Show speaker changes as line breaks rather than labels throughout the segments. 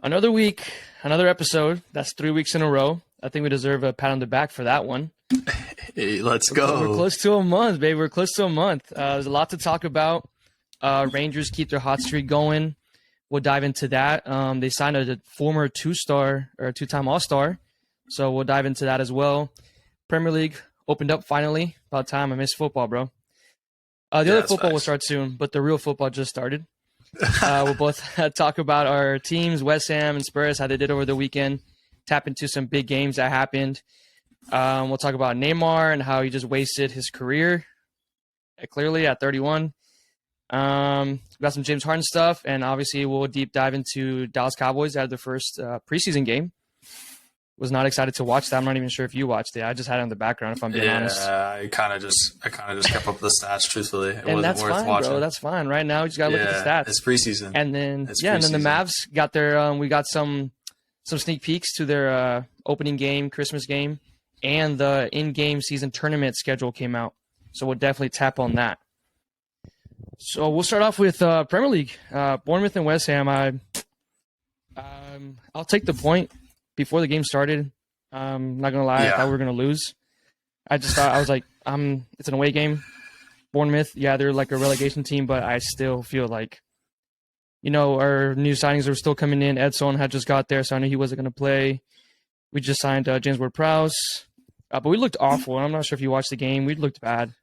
Another week, another episode. That's 3 weeks in a row. I think we deserve a pat on the back for that one.
Hey, let's go.
We're close to a month, baby. We're close to a month. There's a lot to talk about. Rangers keep their hot streak going. We'll dive into that. They signed a former two-time All-Star, so we'll dive into that as well. Premier League opened up finally. About time. I miss football, bro. The other football will start soon, but the real football just started. We'll both talk about our teams, West Ham and Spurs, how they did over the weekend, tap into some big games that happened. We'll talk about Neymar and how he just wasted his career, clearly at 31. We got some James Harden stuff, and obviously we'll deep dive into Dallas Cowboys out of the first preseason game. Was not excited to watch that. I'm not even sure if you watched it. I just had it in the background, if I'm being honest.
Yeah, I kind of just kept up with the stats. Truthfully, it wasn't
that's
worth
fine,
watching.
bro. That's fine. Right now, you just gotta look at the stats.
It's preseason,
and then
and
then the Mavs got their. We got some sneak peeks to their opening game, Christmas game, and the in-game season tournament schedule came out. So we'll definitely tap on that. So we'll start off with Premier League. Bournemouth and West Ham. I'll take the point. Before the game started, I'm not going to lie, I thought we were going to lose. I just thought, I was like, it's an away game. Bournemouth, they're like a relegation team, but I still feel like, our new signings are still coming in. Edson had just got there, so I knew he wasn't going to play. We just signed James Ward-Prowse. But we looked awful, and I'm not sure if you watched the game. We looked bad.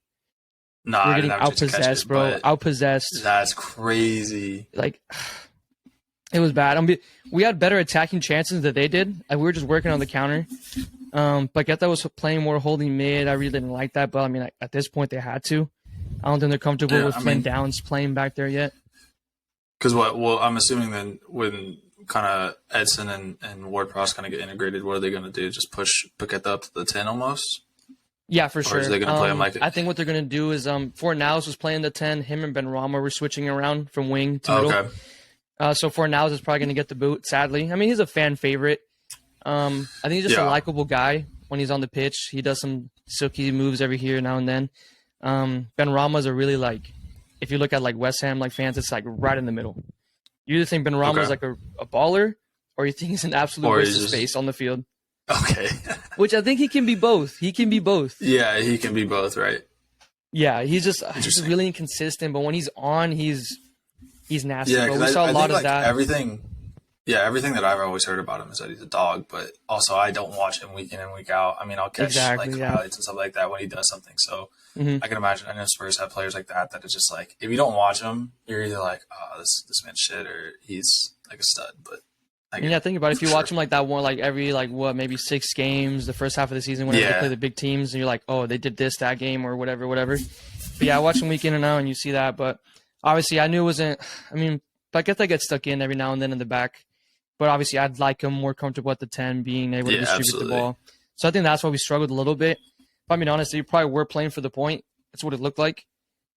No,
we're getting outpossessed, bro. Outpossessed.
That's crazy.
Like... It was bad. We had better attacking chances than they did. We were just working on the counter. Paqueta was playing more holding mid. I really didn't like that, but at this point they had to. I don't think they're comfortable with playing downs, playing back there yet.
Because Well, I'm assuming then when kind of Edson and Ward-Prowse kind of get integrated, what are they going to do? Just push Paqueta up to the 10 almost?
Yeah, for sure.
Or are they going to play him like it?
I think what they're going to do is Fornals was playing the 10. Him and Benrahma were switching around from wing to middle. Okay. So Fornals is probably going to get the boot, sadly. I mean, he's a fan favorite. I think he's just a likable guy when he's on the pitch. He does some silky moves every here now and then. Benrahma's a really, if you look at, West Ham, fans, it's, right in the middle. You either think Benrahma's, a baller, or you think he's an absolute waste of space on the field.
Okay.
Which I think he can be both. He can be both.
Yeah, he can be both, right?
Yeah, he's really inconsistent, but when he's on, he's nasty.
Yeah,
we saw a lot of that.
Everything that I've always heard about him is that he's a dog, but also I don't watch him week in and week out. I mean, I'll catch highlights and stuff like that when he does something. So I can imagine. I know Spurs have players like that it's just if you don't watch him, you're either like, oh, this man's shit, or he's like a stud. But
think about it. If you watch him like that one, every maybe 6 games, the first half of the season when they play the big teams, and you're like, oh, they did this that game or whatever. But I watch him week in and out, and you see that, but. Obviously, I knew it wasn't – I mean, Paqueta gets stuck in every now and then in the back. But obviously, I'd like him more comfortable at the 10, being able to distribute the ball. So I think that's why we struggled a little bit. If I'm being honest, they probably were playing for the point. That's what it looked like.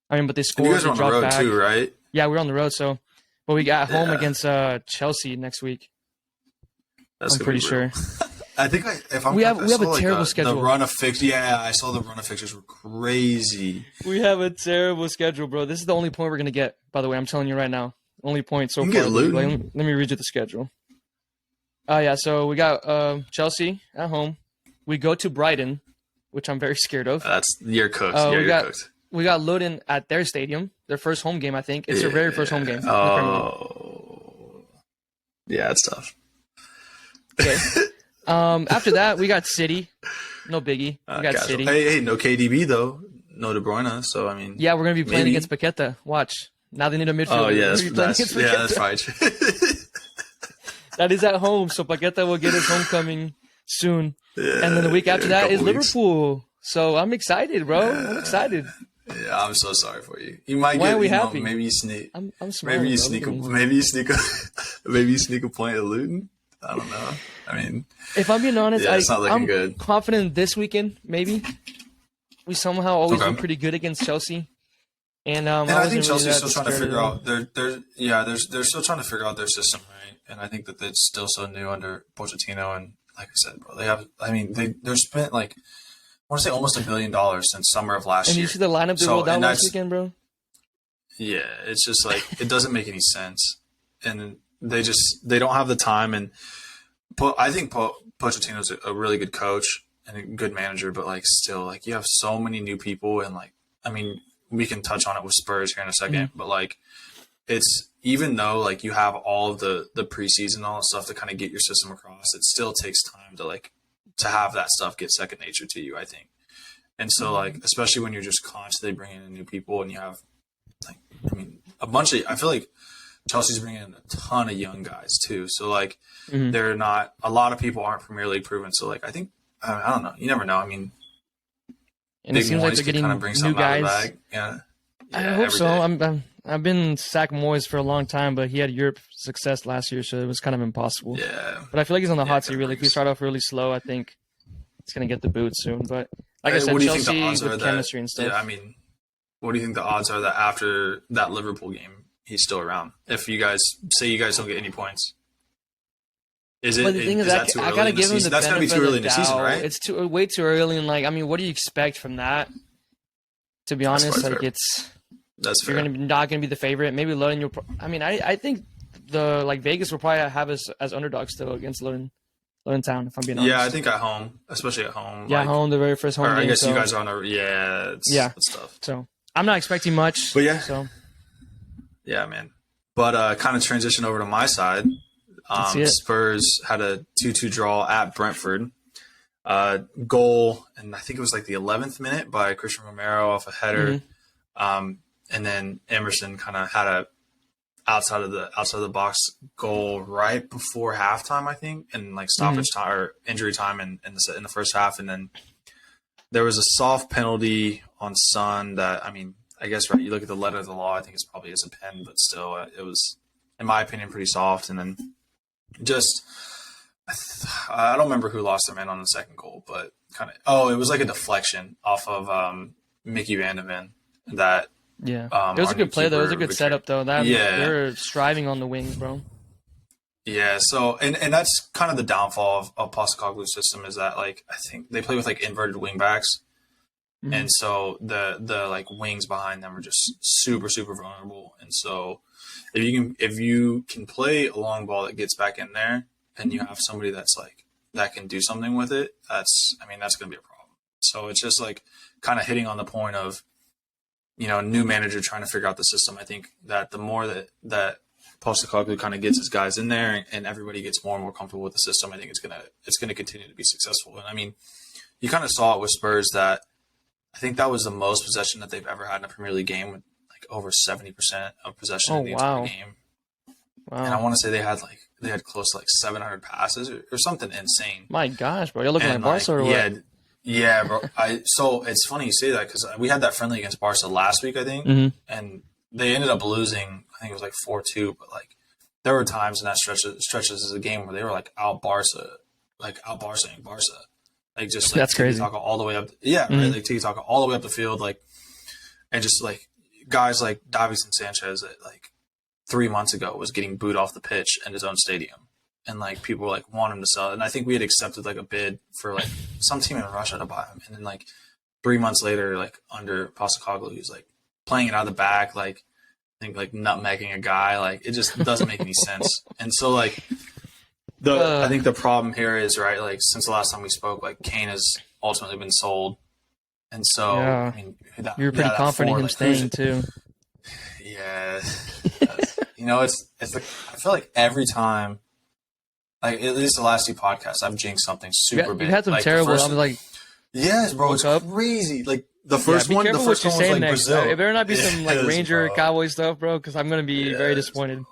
But they scored.
And you guys are on the road too, right?
Yeah, we're on the road. But we got home against Chelsea next week. I'm pretty sure.
I think
we have a terrible schedule.
The run of fixtures. Yeah, I saw the run of fixtures were crazy.
We have a terrible schedule, bro. This is the only point we're gonna get. By the way, I'm telling you right now, only point so far. Let me read you the schedule. So we got Chelsea at home. We go to Brighton, which I'm very scared of.
You're cooked.
We got Luton at their stadium, their first home game. I think it's their very first home game.
Oh, yeah, it's tough.
Okay. After that, we got City. No biggie. We got City.
Hey, no KDB, though. No De Bruyne. So, I mean...
Yeah, we're going to be playing against Paqueta. Watch. Now they need a midfielder.
Oh, yeah. That's right.
That is at home, so Paqueta will get his homecoming soon. Yeah, and then the week after that is Liverpool. So, I'm excited, bro. Yeah. I'm excited.
Yeah, I'm so sorry for you. You might
Why are we happy?
Maybe you sneak...
I'm
maybe you sneak a point at Luton. I don't know. I mean,
if I'm being honest, I'm
good.
confident this weekend. Maybe we somehow always do pretty good against Chelsea, and
I think Chelsea's still trying to figure out. They're still trying to figure out their system, right? And I think that it's still so new under Pochettino. And like I said, bro, they're spent I want to say almost $1 billion since summer of last year.
And you see the lineup they rolled out last weekend, bro.
Yeah, it's just it doesn't make any sense, and they don't have the time. And I think Pochettino's a really good coach and a good manager, but like still, like you have so many new people, and like I mean, we can touch on it with Spurs here in a second, but like it's even though like you have all of the preseason and all that stuff to kind of get your system across, it still takes time to have that stuff get second nature to you, I think. And so like especially when you're just constantly bringing in new people, and you have like I mean a bunch of I feel like Chelsea's bringing in a ton of young guys too. So like they're not a lot of people aren't Premier League proven. So like I think I don't know. You never know. I mean,
and it seems like they're getting new guys.
Yeah,
I hope so. I've been Sack Moyes for a long time, but he had Europe success last year, so it was kind of impossible.
Yeah,
but I feel like he's on the hot seat. Really, if he start off really slow, I think it's gonna get the boot soon. But like I said, Chelsea with chemistry and stuff.
Yeah, I mean, what do you think the odds are that after that Liverpool game, he's still around? If you guys don't get any points, is it?
But the thing is, I gotta give him the
that's
benefit
gotta be too early
of
in
the
the season,
doubt.
right?
It's way too early, and like I mean, what do you expect from that? To be honest, like
fair. That's fair.
You're not gonna be the favorite. Maybe Luton. I mean, I think the like Vegas will probably have us as underdogs still against Luton Town. If I'm being honest.
Yeah, I think at home, especially at home.
Yeah, like, home, the very first home game.
I guess you guys are on a it's tough.
So I'm not expecting much.
But yeah,
so
yeah, man. But kind of transition over to my side. Spurs had a 2-2 draw at Brentford. Goal, and I think it was like the 11th minute by Christian Romero off a header. And then Emerson kind of had a outside of the box goal right before halftime, I think, and like stoppage time or injury time in the first half. And then there was a soft penalty on Son that, I mean, I guess, right, you look at the letter of the law, I think it's probably as a pen, but still it was, in my opinion, pretty soft. And then just, I don't remember who lost their man on the second goal, but it was like a deflection off of Mickey Van de Ven that.
Yeah, it was a good play though. It was a good setup though. They're striving on the wings, bro.
Yeah, so and that's kind of the downfall of Postecoglou's system is that like I think they play with like inverted wing backs, and so the like wings behind them are just super vulnerable. And so if you can play a long ball that gets back in there, and you have somebody that's like that can do something with it, that's going to be a problem. So it's just like kind of hitting on the point of, you know, new manager trying to figure out the system. I think that the more that Postecoglou kind of gets his guys in there and everybody gets more and more comfortable with the system, I think it's gonna continue to be successful. And I mean, you kind of saw it with Spurs that I think that was the most possession that they've ever had in a Premier League game, with like over 70% of possession in the entire game. Wow. And I want to say they had close to like 700 passes or something insane.
My gosh, bro, you're looking like Barca or what?
Yeah, bro. So it's funny you say that because we had that friendly against Barca last week, I think, and they ended up losing. I think it was like 4-2, but like there were times in that stretches of the game where they were like out Barca like just like
that's crazy.
Talk all the way up. Yeah, right. Like talk all the way up the field, like, and just like guys like Davinson Sanchez that like 3 months ago was getting booed off the pitch in his own stadium. And like people were like want him to sell, and I think we had accepted like a bid for like some team in Russia to buy him. And then like 3 months later, like under Postecoglou, he's like playing it out of the back, like I think like nutmegging a guy. Like it just doesn't make any sense. And so like I think the problem here is right. Like since the last time we spoke, like Kane has ultimately been sold, and so I mean
you're pretty confident in him staying too.
Yeah, you know it's like I feel like every time. Like at least the last two podcasts, I've jinxed something super big.
You had some
like
terrible. I was like,
yes, bro, it's crazy. Like the first one was like
next,
Brazil.
It better not be some like Ranger Cowboy stuff, bro, because I'm gonna be very disappointed.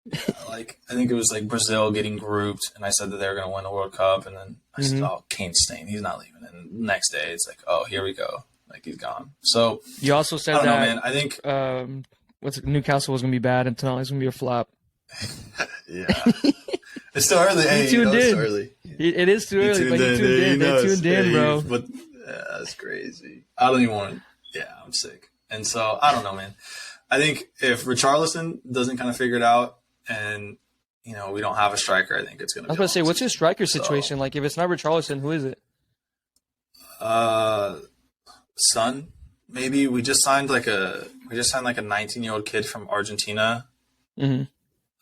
Yeah, like I think it was like Brazil getting grouped, and I said that they were gonna win the World Cup, and then I said, "Oh, Kane's staying. He's not leaving." And the next day, it's like, "Oh, here we go. Like he's gone." So
you also said
I don't
that
know, man. I think
Newcastle was gonna be bad, and tonight it's gonna be a flop.
Yeah. It's still early. Hey,
tuned in.
It's early.
It is too early, but you tuned in. They tuned in, bro.
But that's crazy. I don't even want to. Yeah, I'm sick. And so I don't know, man. I think if Richarlison doesn't kind of figure it out, and you know we don't have a striker, I think it's gonna.
I was going to say, what's your striker situation? Like, if it's not Richarlison, who is it?
Son, maybe. We just signed like a 19-year-old kid from Argentina.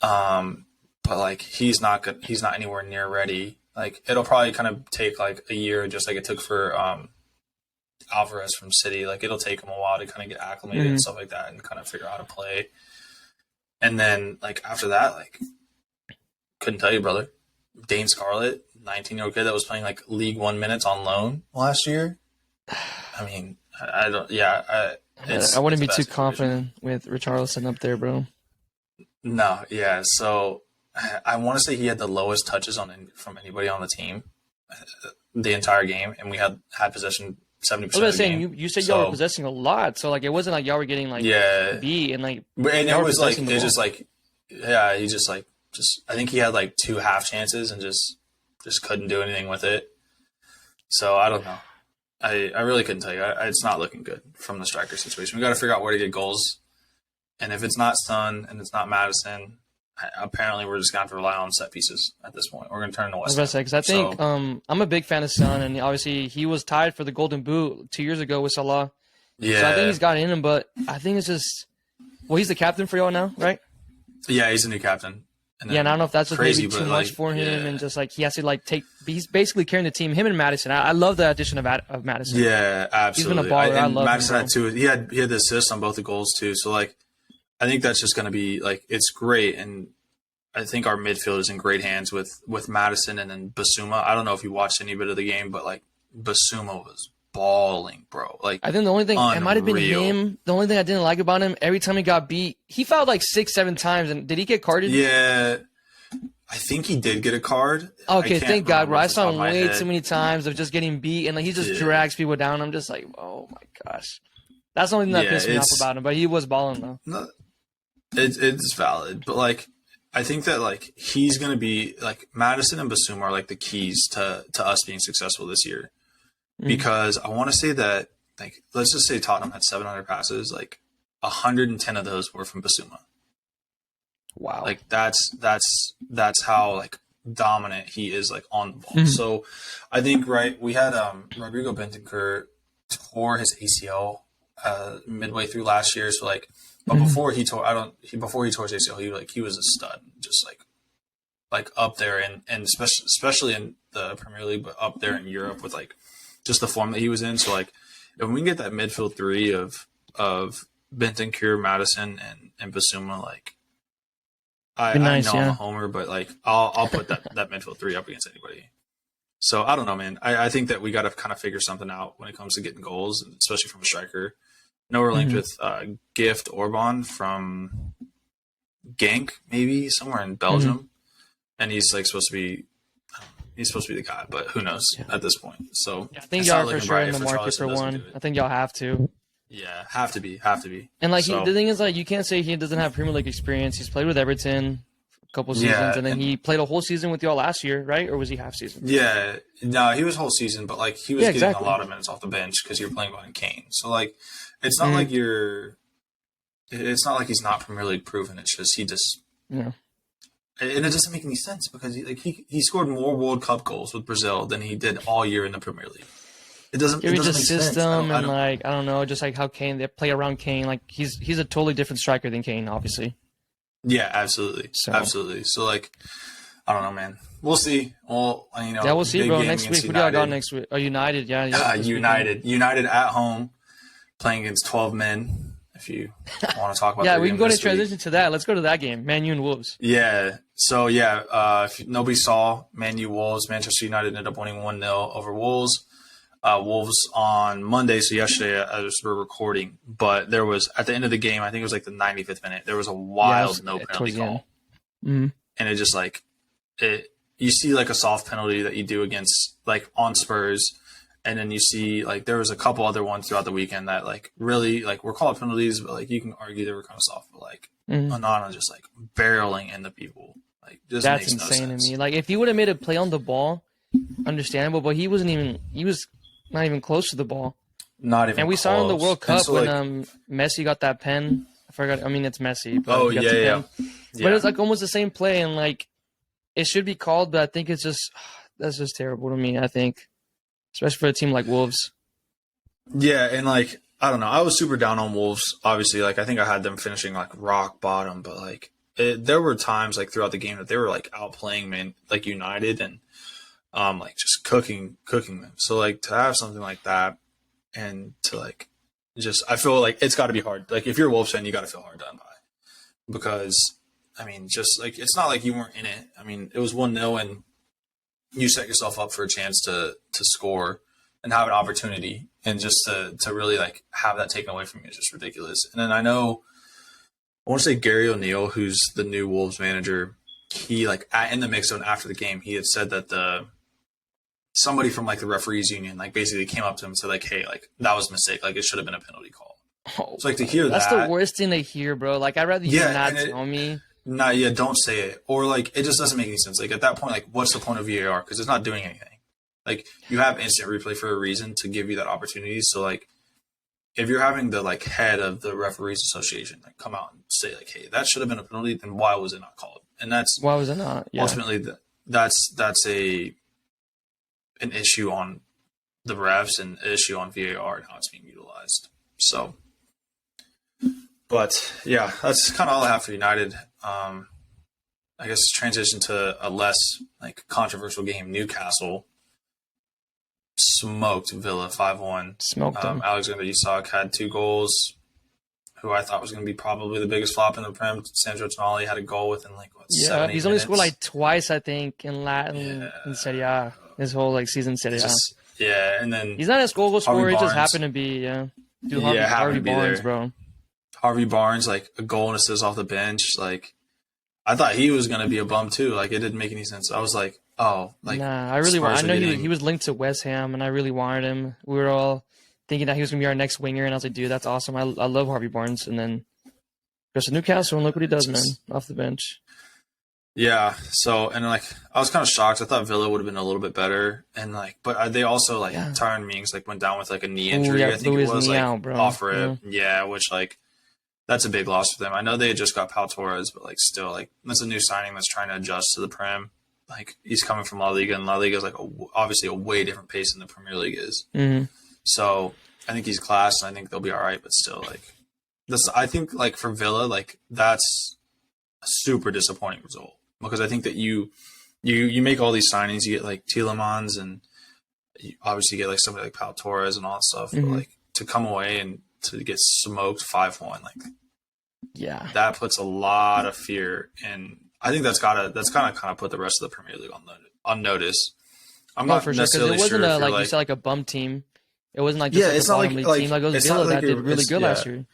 But like he's not good. He's not anywhere near ready. Like it'll probably kind of take like a year, just like it took for Alvarez from City. Like it'll take him a while to kind of get acclimated and stuff like that, and kind of figure out how to play. And then like after that, like couldn't tell you, brother. Dane Scarlett, 19-year-old kid that was playing like League One minutes on loan last year. I mean, I don't. Yeah,
I wouldn't be too confident with Richarlison up there, bro.
No, yeah. So I want to say he had the lowest touches from anybody on the team the entire game, and we had possession 70%. I was
saying you said y'all were possessing a lot, so like it wasn't like y'all were getting like beat and like.
And it was like it's just like he just like I think he had like 2 half chances and just couldn't do anything with it. So I don't know. I really couldn't tell you. It's not looking good from the striker situation. We got to figure out where to get goals. And if it's not Son and it's not Madison, apparently we're just going to have to rely on set pieces at this point. We're going to turn to West.
I was going to say, because I think I'm a big fan of Son, and obviously he was tied for the Golden Boot 2 years ago with Salah.
Yeah.
So I think he's got it in him, but I think it's just – well, he's the captain for y'all now, right?
Yeah, he's a new captain. And
I don't know if that's just maybe too much for him, and just like he has to like take. He's basically carrying the team. Him and Madison. I love the addition of Madison.
Yeah, absolutely.
He's been a baller. I love
Madison
him,
had 2. He had the assist on both the goals too. So like, I think that's just going to be like it's great, and I think our midfield is in great hands with Madison and then Basuma. I don't know if you watched any bit of the game, but like Basuma was balling, bro. Like
I think the only thing it might have been him. The only thing I didn't like about him, every time he got beat, he fouled like 6-7 times. And did he get carded?
Yeah, I think he did get a card.
Okay, thank God, bro. I saw him way too many times of just getting beat, and like he just drags people down. I'm just like, oh my gosh, that's the only thing that pissed me off about him. But he was balling though.
No, it's valid, but like I think that like he's gonna be like Madison and Basuma are like the keys to us being successful this year. Because I want to say that, like, let's just say Tottenham had 700 passes, like 110 of those were from Basuma.
Wow!
Like that's how like dominant he is, like on the ball. So I think we had Rodrigo Bentancur tore his ACL midway through last year. So like, but before he tore his ACL, he was a stud, just like up there and especially in the Premier League, but up there in Europe with like. Just the form that he was in. So like if we can get that midfield 3 of Bentancur, Madison, and Basuma, like I know I'm a homer, but like I'll put that midfield 3 up against anybody. So I don't know, man. I think that we got to kind of figure something out when it comes to getting goals, especially from a striker. I know we're linked with Gift Orban from Genk, maybe somewhere in Belgium, and he's like supposed to be the guy, but who knows at this point. So
I think y'all are for sure in the market for one. I think y'all have to.
Yeah, have to be.
And like the thing is, like you can't say he doesn't have Premier League experience. He's played with Everton a couple seasons, and then he played a whole season with y'all last year, right? Or was he half season?
Yeah, no, he was whole season, but like he was getting a lot of minutes off the bench because you're playing behind Kane. So like, it's not like it's not like he's not Premier League proven. It's just he just. Yeah. And it doesn't make any sense because he scored more World Cup goals with Brazil than he did all year in the Premier League. It doesn't. It doesn't make
system
sense.
and like I don't know, just like how Kane they play around Kane. Like he's a totally different striker than Kane, obviously.
Yeah, absolutely, absolutely. So like, I don't know, man. We'll see. Well,
we'll see, bro. Next week, who do I got next week? Oh, United,
United at home, playing against 12 men. If you want to talk about
we can go into transition to that. Let's go to that game, Man U and Wolves.
Yeah. So, if nobody saw Man U Wolves, Manchester United ended up winning 1-0 over Wolves. Wolves on Monday, so yesterday as we're recording. But there was, at the end of the game, I think it was like the 95th minute, there was a wild no penalty call. And it just like, you see like a soft penalty that you do against, like on Spurs. And then you see, like, there was a couple other ones throughout the weekend that, like, really, like, were called penalties, but, like, you can argue they were kind of soft. But, like, Onana just, like, barreling into people. Like, just
that's
makes
insane
no sense
to me. Like, if he would have made a play on the ball, understandable. But he was not even close to the ball.
Not even
And we
close.
saw in the World Cup when Messi got that pen. I forgot. I mean, it's Messi. But
But
it's, like, almost the same play. And, like, it should be called, but I think it's just – that's just terrible to me, I think. Especially for a team like Wolves.
Yeah, and, like, I don't know. I was super down on Wolves, obviously. Like, I think I had them finishing, like, rock bottom. But, like, there were times like throughout the game that they were like outplaying like United and like just cooking them. So like to have something like that and to like just I feel like it's got to be hard. Like if you're a Wolves fan, you got to feel hard done by because I mean just like it's not like you weren't in it. I mean it was 1-0 and you set yourself up for a chance to score and have an opportunity and just to really like have that taken away from you is just ridiculous. And then I want to say Gary O'Neill, who's the new Wolves manager, he like in the mix zone after the game, he had said that somebody from like the referees union like basically came up to him and said like, hey, like that was a mistake, like it should have been a penalty call.
Oh,
so like to hear
that's the worst thing to hear, bro. Like I'd rather you not tell me.
Nah, yeah, don't say it. Or like it just doesn't make any sense. Like at that point, like what's the point of VAR? Because it's not doing anything. Like you have instant replay for a reason to give you that opportunity. So like if you're having the like head of the referees association like come out and say like, hey, that should have been a penalty, then why was it not called? And that's
why was it not? Yeah.
Ultimately that's an issue on the refs and an issue on VAR and how it's being utilized. So, but yeah, that's kind of all I have for United. I guess transition to a less like controversial game. Newcastle smoked Villa 5-1.
Smoked them.
Alexander Isak had 2 goals. Who I thought was going to be probably the biggest flop in the Prem. Sandro Tonali had a goal within like 7-8
he's only scored like twice, I think, in Latin in Serie A. His whole like season Serie A.
And then
he's not a goal scorer. He just happened to be Dude, Harvey Barnes, bro.
Harvey Barnes, like a goal and assist off the bench. Like I thought he was going to be a bum too. Like it didn't make any sense. I was like, oh, like
nah. I know he was linked to West Ham, and I really wanted him. We were all thinking that he was going to be our next winger, and I was like, dude, that's awesome. I love Harvey Barnes. And then goes to Newcastle, and look what he does, man, off the bench.
Yeah. So, and like, I was kind of shocked. I thought Villa would have been a little bit better. And like, but they also like, Tyron Mings like went down with like a knee injury. I think it was like off rib. Yeah. Which like, that's a big loss for them. I know they had just got Pau Torres, but like still like, that's a new signing that's trying to adjust to the Prem. Like he's coming from La Liga, and La Liga is like obviously a way different pace than the Premier League is.
Mm-hmm.
So I think he's class, and I think they'll be all right. But still, like I think like for Villa, like that's a super disappointing result because I think that you make all these signings, you get like Tielemans, and you obviously get like somebody like Pau Torres and all that stuff.
Mm-hmm.
But like to come away and to get smoked 5-1, like that puts a lot of fear, and I think that's kind of put the rest of the Premier League on notice. I'm not
for necessarily sure, because it wasn't like you said, like a bum team. It wasn't like just
it's
a
not
bottom league team. Like it was Villa that did really good last year.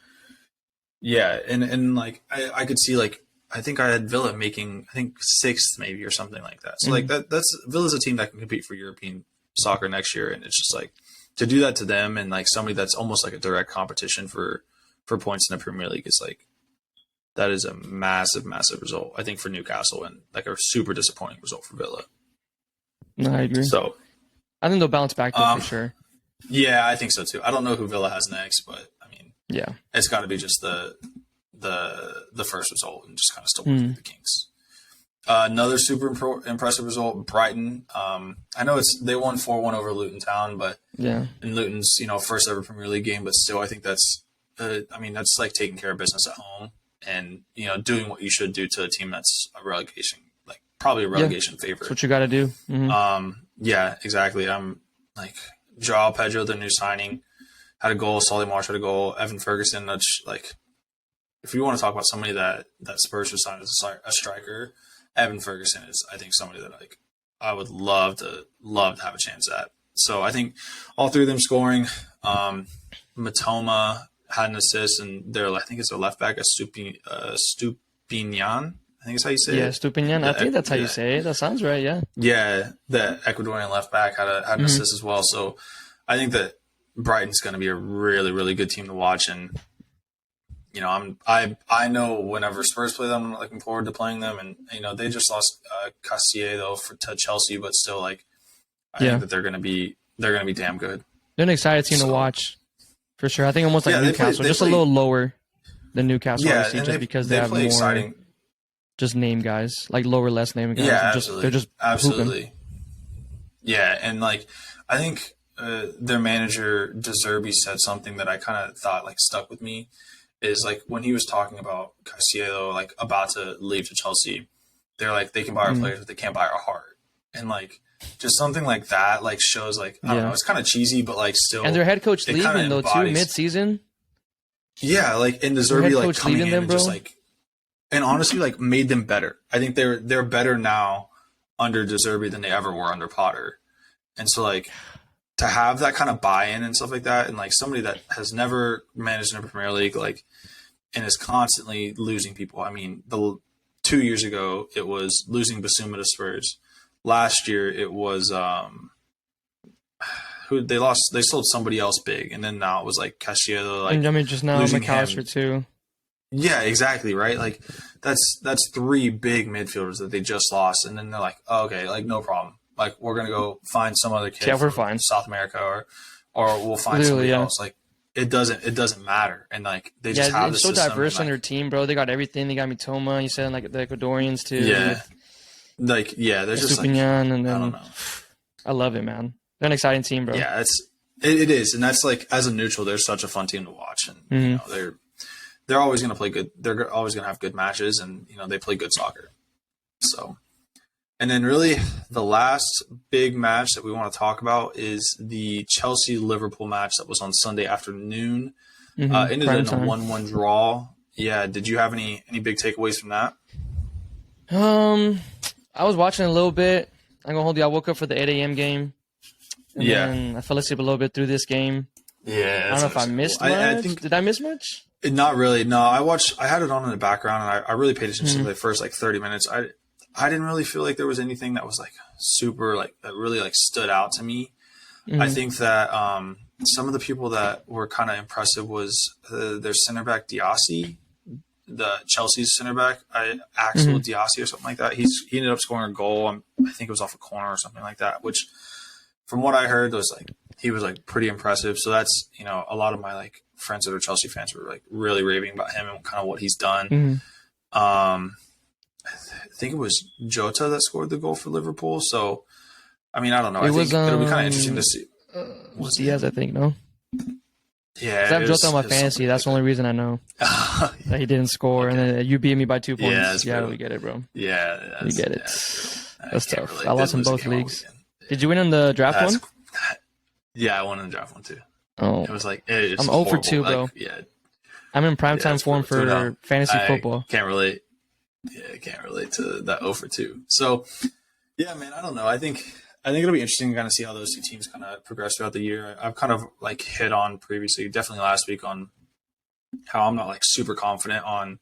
Yeah, and like I could see like I think I had Villa making 6th maybe or something like that. So like that's Villa's a team that can compete for European soccer next year, and it's just like to do that to them and like somebody that's almost like a direct competition for points in the Premier League is like that is a massive result I think for Newcastle, and like a super disappointing result for Villa.
No, I agree.
So
I think they'll bounce back though, for sure.
Yeah, I think so too. I don't know who Villa has next, but I mean, it's got to be just the first result and just kind of still working with the Kings. Another super impressive result, Brighton. I know they won 4-1 over Luton Town, but in Luton's first ever Premier League game, but still I think that's that's like taking care of business at home and doing what you should do to a team that's a relegation, like probably a relegation favorite.
That's what you got to do. Mm-hmm.
Yeah, exactly. I'm like Joao Pedro, the new signing, had a goal. Solly March had a goal. Evan Ferguson, that's like, if you want to talk about somebody that Spurs should sign as a striker, Evan Ferguson is, I think, somebody that like I would love to have a chance at. So I think all three of them scoring. Matoma had an assist, and I think it's their left back, Stupinian. I think it's how you say it.
Yeah, Stupinian. I think that's how you say it. That sounds right, yeah.
Yeah, the Ecuadorian left back had an assist as well. So I think that Brighton's going to be a really, really good team to watch. And, I know whenever Spurs play them, I'm looking forward to playing them. And, they just lost Castillejo to Chelsea, but still, like, I think that they're going to be damn good.
They're an excited team to watch, for sure. I think almost like Newcastle, just a little lower than Newcastle, obviously, just because they have more exciting. Just name guys, like lower, less name guys.
Yeah, absolutely.
They're just
absolutely.
Hooping.
Yeah, and like I think their manager De Zerbi said something that I kind of thought like stuck with me. is like when he was talking about Caicedo like about to leave to Chelsea, they're like they can buy our players, but they can't buy our heart, and like just something like that like shows like I don't know, it's kind of cheesy, but like still.
And their head coach leaving though too mid-season.
Yeah, like and De Zerbi like coming in and just like, and honestly like made them better. I think they're better now under De Zerbi than they ever were under Potter, and so like. To have that kind of buy-in and stuff like that, and like somebody that has never managed in a Premier League, like, and is constantly losing people. I mean, 2 years ago it was losing Basuma to Spurs. Last year it was who they lost. They sold somebody else big, and then now it was like Caicedo. Like,
and I mean, just now McAllister too.
Yeah, exactly right. Like that's 3 big midfielders that they just lost, and then they're like, oh, okay, like no problem. Like we're gonna go find some other kid from South America, or we'll find somebody else. Like it doesn't matter, and like they just have this.
It's so diverse on their team, bro. They got everything. They got Mitoma. You said like the Ecuadorians too.
Yeah, they're just like
and then,
I don't know.
I love it, man. They're an exciting team, bro.
Yeah, it is, and that's like as a neutral, they're such a fun team to watch, and you know they're always gonna play good. They're always gonna have good matches, and you know they play good soccer. So. And then really the last big match that we want to talk about is the Chelsea-Liverpool match that was on Sunday afternoon. Ended in a 1-1 draw. Yeah, did you have any big takeaways from that?
I was watching a little bit. I'm going to hold you. I woke up for the 8 a.m. game. And then I fell asleep a little bit through this game.
Yeah.
I don't know if I missed much. Did I miss much?
Not really. No, I had it on in the background, and I really paid attention to the first like 30 minutes. I didn't really feel like there was anything that was like super like that really like stood out to me. I think that some of the people that were kind of impressive was their center back Diassi, the Chelsea's center back, Axel Diassi or something like that. He ended up scoring a goal. I think it was off a corner or something like that. Which, from what I heard, was like he was like pretty impressive. So that's a lot of my like friends that are Chelsea fans were like really raving about him and kind of what he's done. I think it was Jota that scored the goal for Liverpool. So, I mean, I don't know. I think it'll be kind of interesting to see.
Was Diaz, I think, no?
Yeah.
I have Jota on my fantasy. That's the only reason I know that he didn't score. Okay. And then you beat me by 2 points. Yeah, we get it, bro.
Yeah.
We get it. That's tough. I lost in both leagues. Did you win in the draft one?
Yeah, I won in the draft one, too.
Oh.
It was like,
I'm 0 for 2, bro.
Yeah.
I'm in primetime form for fantasy football.
Can't relate. Yeah, I can't relate to that 0 for 2. So, yeah, man, I don't know. I think it'll be interesting to kind of see how those two teams kind of progress throughout the year. I've kind of like hit on previously, definitely last week, on how I'm not like super confident on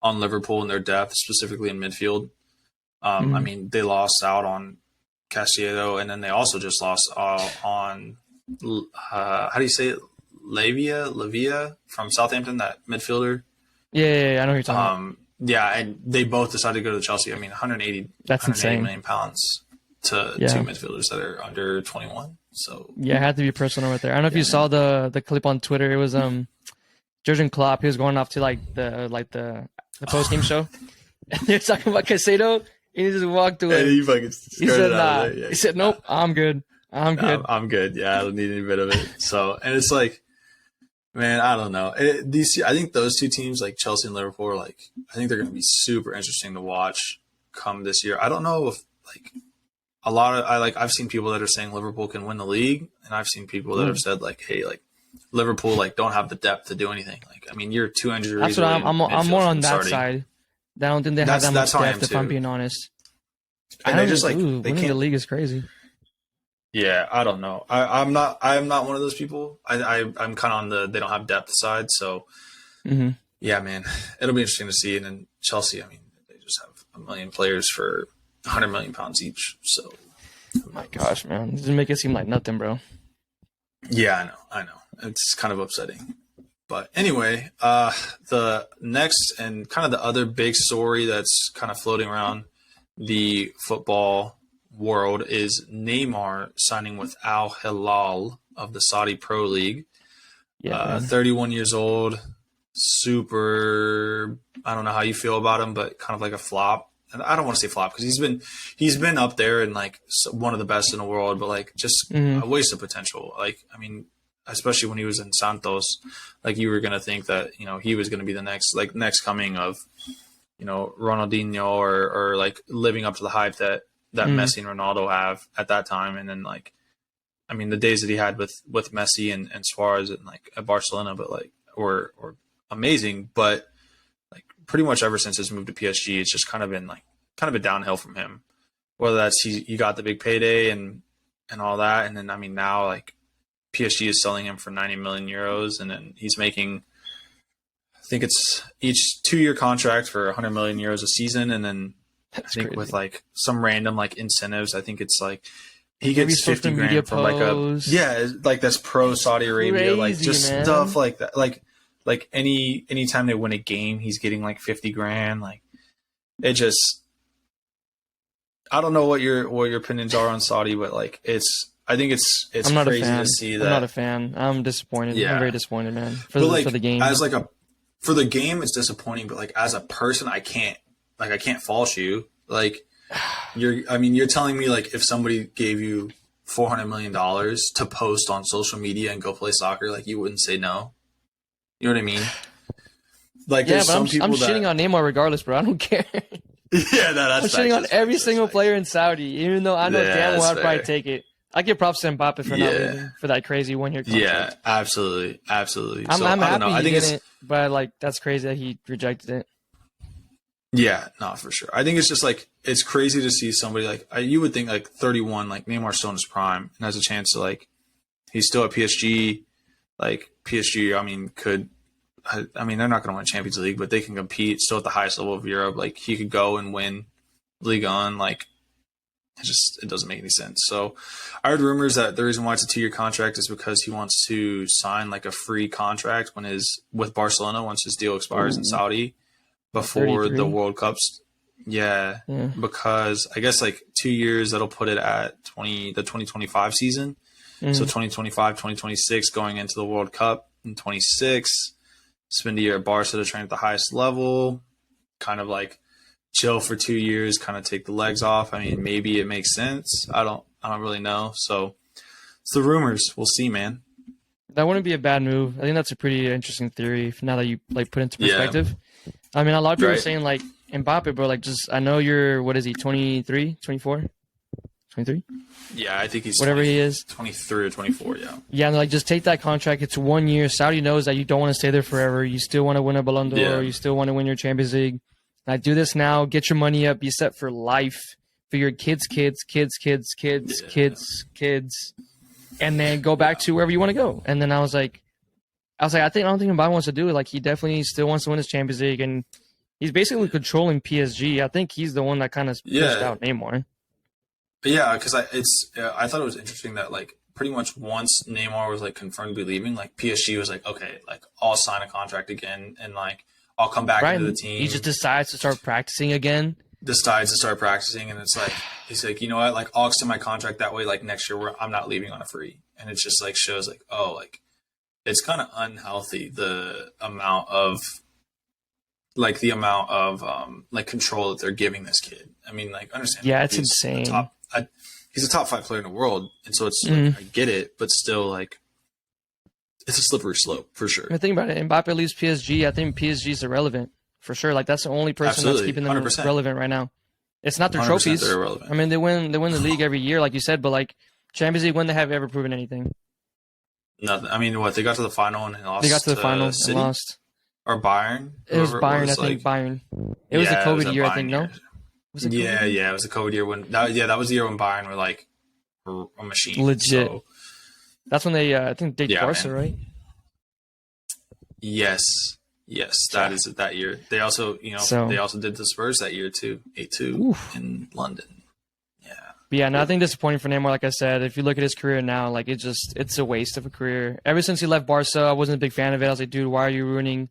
Liverpool and their depth, specifically in midfield. I mean, they lost out on Caicedo, and then they also just lost on how do you say it? Lavia from Southampton, that midfielder.
Yeah, I know who you're talking about.
Yeah, and they both decided to go to Chelsea. I mean, 180 million pounds to 2 midfielders that are under 21. So
yeah, it had to be personal right there. I don't know if you saw the clip on Twitter. It was Jurgen Klopp. He was going off to the post game show, and they were talking about Caicedo, and he just walked away.
And he said,
"Nah." He said, "Nope, I'm good. I'm good.
I'm good. Yeah, I don't need any bit of it." So, and it's like. Man, I don't know. I think those two teams, like Chelsea and Liverpool, are like I think they're going to be super interesting to watch come this year. I don't know if like I've seen people that are saying Liverpool can win the league, and I've seen people that have said like, hey, like Liverpool like don't have the depth to do anything. Like, I mean, you're 2 injuries.
That's what I'm more on that side. I don't think they have that much depth. If I'm being honest,
and they're just like
winning the league is crazy.
Yeah, I don't know. I'm not one of those people. I'm kind of on the they don't have depth side. So, yeah, man, it'll be interesting to see. And then Chelsea, I mean, they just have a million players for 100 million pounds each. So,
oh my gosh, man, this doesn't make it seem like nothing, bro.
Yeah, I know. It's kind of upsetting. But anyway, the next and kind of the other big story that's kind of floating around the football world is Neymar signing with Al-Hilal of the Saudi Pro League. 31 years old, super. I don't know how you feel about him, but kind of like a flop. And I don't want to say flop because he's been up there and like one of the best in the world, but like just a waste of potential. Like, I mean, especially when he was in Santos, like you were going to think that, he was going to be the next coming of, Ronaldinho or like living up to the hype that Messi and Ronaldo have at that time. And then like, I mean, the days that he had with Messi and Suarez and like at Barcelona, but like, were amazing. But like pretty much ever since his move to PSG, it's just kind of been downhill from him. Whether that's he got the big payday and all that. And then, I mean, now like PSG is selling him for 90 million euros, and then he's making, I think it's each 2-year contract for 100 million euros a season. And then I think with like some random like incentives, I think it's like he gets 50 grand from like that's pro Saudi Arabia, like just stuff like that. Like anytime they win a game, he's getting like 50 grand. Like it just, I don't know what your opinions are on Saudi, but like I think it's
I'm not
crazy
a fan.
to see that.
I'm not a fan. I'm disappointed. Yeah. I'm very disappointed, man. For the game.
For the game, it's disappointing, but like as a person, I can't fault you. Like you're telling me like if somebody gave you $400 million to post on social media and go play soccer, like you wouldn't say no. You know what I mean? Like
yeah, but I'm shitting on Neymar regardless, bro. I don't care.
Yeah, that's
I'm shitting on every single player in Saudi, even though I know damn well I'd probably take it. I give props to Mbappe for not leaving for that crazy 1-year contract.
Yeah, absolutely.
I'm happy he didn't, but like that's crazy that he rejected it.
Yeah, no, for sure. I think it's just like it's crazy to see somebody like you would think like 31, like Neymar's still in his prime and has a chance to like he's still at PSG. Like PSG, I mean, they're not going to win Champions League, but they can compete still at the highest level of Europe. Like he could go and win Ligue 1. Like it doesn't make any sense. So I heard rumors that the reason why it's a 2-year contract is because he wants to sign like a free contract with Barcelona once his deal expires in Saudi before 33. The World Cups. Yeah, because I guess like 2 years, that'll put it at the 2025 season. So 2025, 2026 going into the World Cup in 26, spend a year at Barca to train at the highest level, kind of like chill for 2 years, kind of take the legs off. I mean, maybe it makes sense. I don't really know. So it's the rumors. We'll see, man.
That wouldn't be a bad move. I think that's a pretty interesting theory now that you like put into perspective. Yeah. I mean, a lot of people are saying like Mbappe, bro, like just, I know you're, what is he, 23, 24? 23?
Yeah, I think he's
whatever he is.
23 or 24, yeah.
Yeah, and like just take that contract. It's 1 year. Saudi knows that you don't want to stay there forever. You still want to win a Ballon d'Or. You still want to win your Champions League. Like, do this now. Get your money up. Be set for life for your kids, and then go back to wherever you want to go. And then I was like, I don't think Mbappe wants to do it. Like, he definitely still wants to win his Champions League, and he's basically controlling PSG. I think he's the one that kind of pushed out Neymar.
Yeah, because I thought it was interesting that like pretty much once Neymar was like confirmed to be leaving, like PSG was like, okay, like I'll sign a contract again and like I'll come back into the team.
He just decides to start practicing again.
And it's like he's like, you know what, like I'll extend my contract that way. Like next year, I'm not leaving on a free, and it just like shows like, oh, like it's kind of unhealthy the amount of like control that they're giving this kid. I mean, like understand?
Yeah, it's insane.
He's a top 5 player in the world, and so it's like, I get it, but still like it's a slippery slope for sure.
I think about it. Mbappe leaves PSG. I think PSG is irrelevant for sure. Like that's the only person that's keeping them 100%. Relevant right now. It's not their trophies. I mean, they win the league every year, like you said, but like Champions League, when they have ever proven anything?
Nothing. I mean, what they got to the final and lost.
They got to the final
City?
And lost.
Or Bayern.
It was Bayern. I think Bayern. It was a COVID year. I think no.
Yeah, it was a COVID year that was the year when Bayern were like a machine.
Legit.
So,
that's when they I think they Barca, right?
Yes, that is that year. They also, they also did the Spurs that year too, 8-2 in London. Yeah.
But yeah, nothing disappointing for Neymar. Like I said, if you look at his career now, like it's a waste of a career. Ever since he left Barca, I wasn't a big fan of it. I was like, dude, why are you ruining?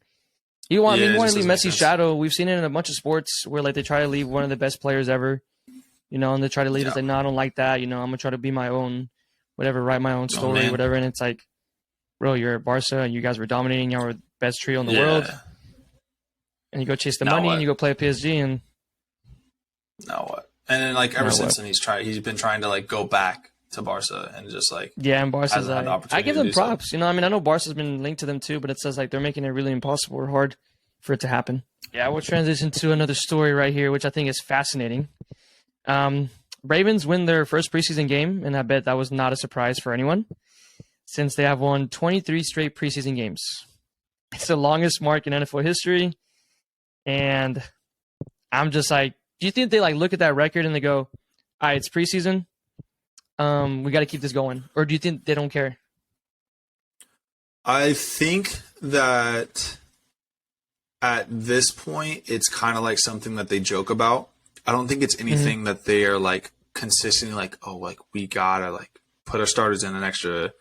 You want to leave Messi's shadow. We've seen it in a bunch of sports where like they try to leave one of the best players ever, and they try to leave. It's like, no, I don't like that. I'm gonna try to be my own, whatever, write my own story, whatever. And it's like, bro, you're at Barca and you guys were dominating. You were the best trio in the world. And you go chase the money and you go play at PSG and.
Now what? And then like ever since then he's been trying to like go back to Barca and just like
and Barca's I give them props.
So.
You know, I mean, I know Barca's been linked to them too, but it says like they're making it really impossible or hard for it to happen. Yeah, we'll transition to another story right here, which I think is fascinating. Ravens win their first preseason game, and I bet that was not a surprise for anyone, since they have won 23 straight preseason games. It's the longest mark in NFL history, and I'm just like, do you think they like look at that record and they go, all right, it's preseason, we got to keep this going, or do you think they don't care?
I think that at this point, it's kind of like something that they joke about. I don't think it's anything that they are like consistently like, oh, like we gotta like put our starters in an extra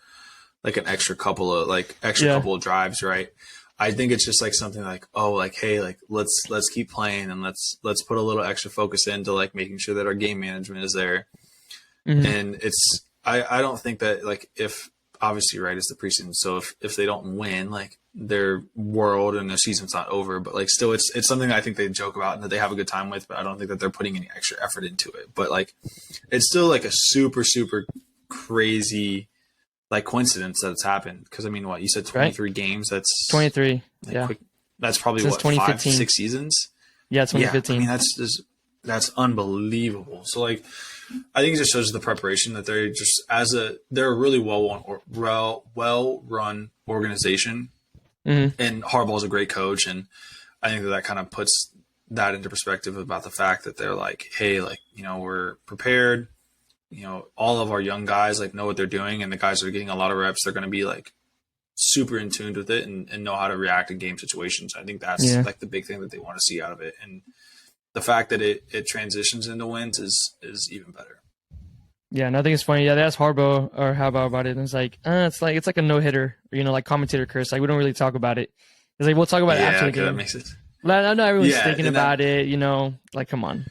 couple of drives, right? I think it's just like something like, oh, like, hey, like let's keep playing and let's put a little extra focus into like making sure that our game management is there. And it's I don't think that like if obviously right it's the preseason, so if they don't win, like their world and their season's not over, but like still it's something I think they joke about and that they have a good time with, but I don't think that they're putting any extra effort into it. But like it's still like a super crazy like coincidence that it's happened, because I mean, what you said 23 games, that's
23
like, that's probably
since
what 5
2015.
6 seasons.
2015.
I mean that's unbelievable. So like I think it just shows the preparation that they're just they're a really well run organization. And Harbaugh's a great coach, and I think that kind of puts that into perspective about the fact that they're like, hey, like, you know, we're prepared. You know, all of our young guys like know what they're doing, and the guys that are getting a lot of reps, they're going to be like super in tune with it and know how to react in game situations. I think that's like the big thing that they want to see out of it, and the fact that it transitions into wins is even better.
Yeah, and I think it's funny. Yeah, they asked Harbaugh about it, and it's like a no hitter, you know, like commentator curse. Like we don't really talk about it. It's like we'll talk about it after the game. That makes sense. I know everyone's thinking about it, you know, like come on.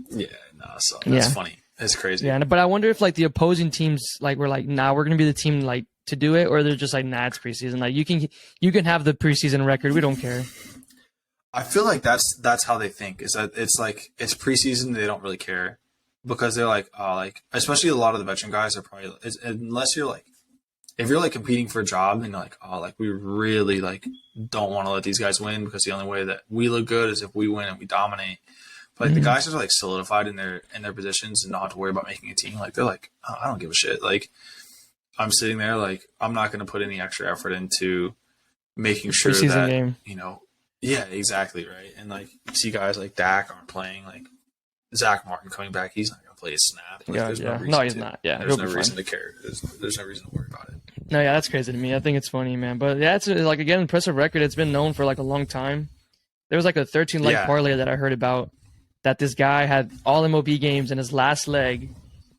Yeah, no, so that's funny. It's crazy.
Yeah, but I wonder if like the opposing teams like were like, nah, we're gonna be the team like to do it, or they're just like, nah, it's preseason. Like you can have the preseason record. We don't care.
I feel like that's how they think, is that it's like it's preseason, they don't really care, because they're like, oh, like especially a lot of the veteran guys are probably, unless you're like, if you're like competing for a job and you're like, oh, like we really like don't want to let these guys win because the only way that we look good is if we win and we dominate. But like, the guys that are like solidified in their positions and not have to worry about making a team, like they're like, oh, I don't give a shit. Like I'm sitting there, like I'm not going to put any extra effort into making sure that game. You know, yeah, exactly right. And like you see guys like Dak aren't playing, like Zach Martin coming back, he's not going to play a snap. Like, there's no reason
he's not. Yeah,
there's no reason to care. There's no reason to worry about it.
No, yeah, that's crazy to me. I think it's funny, man. But yeah, it's like again, impressive record. It's been known for like a long time. There was like a 13-leg parlay that I heard about, that this guy had all MLB games and his last leg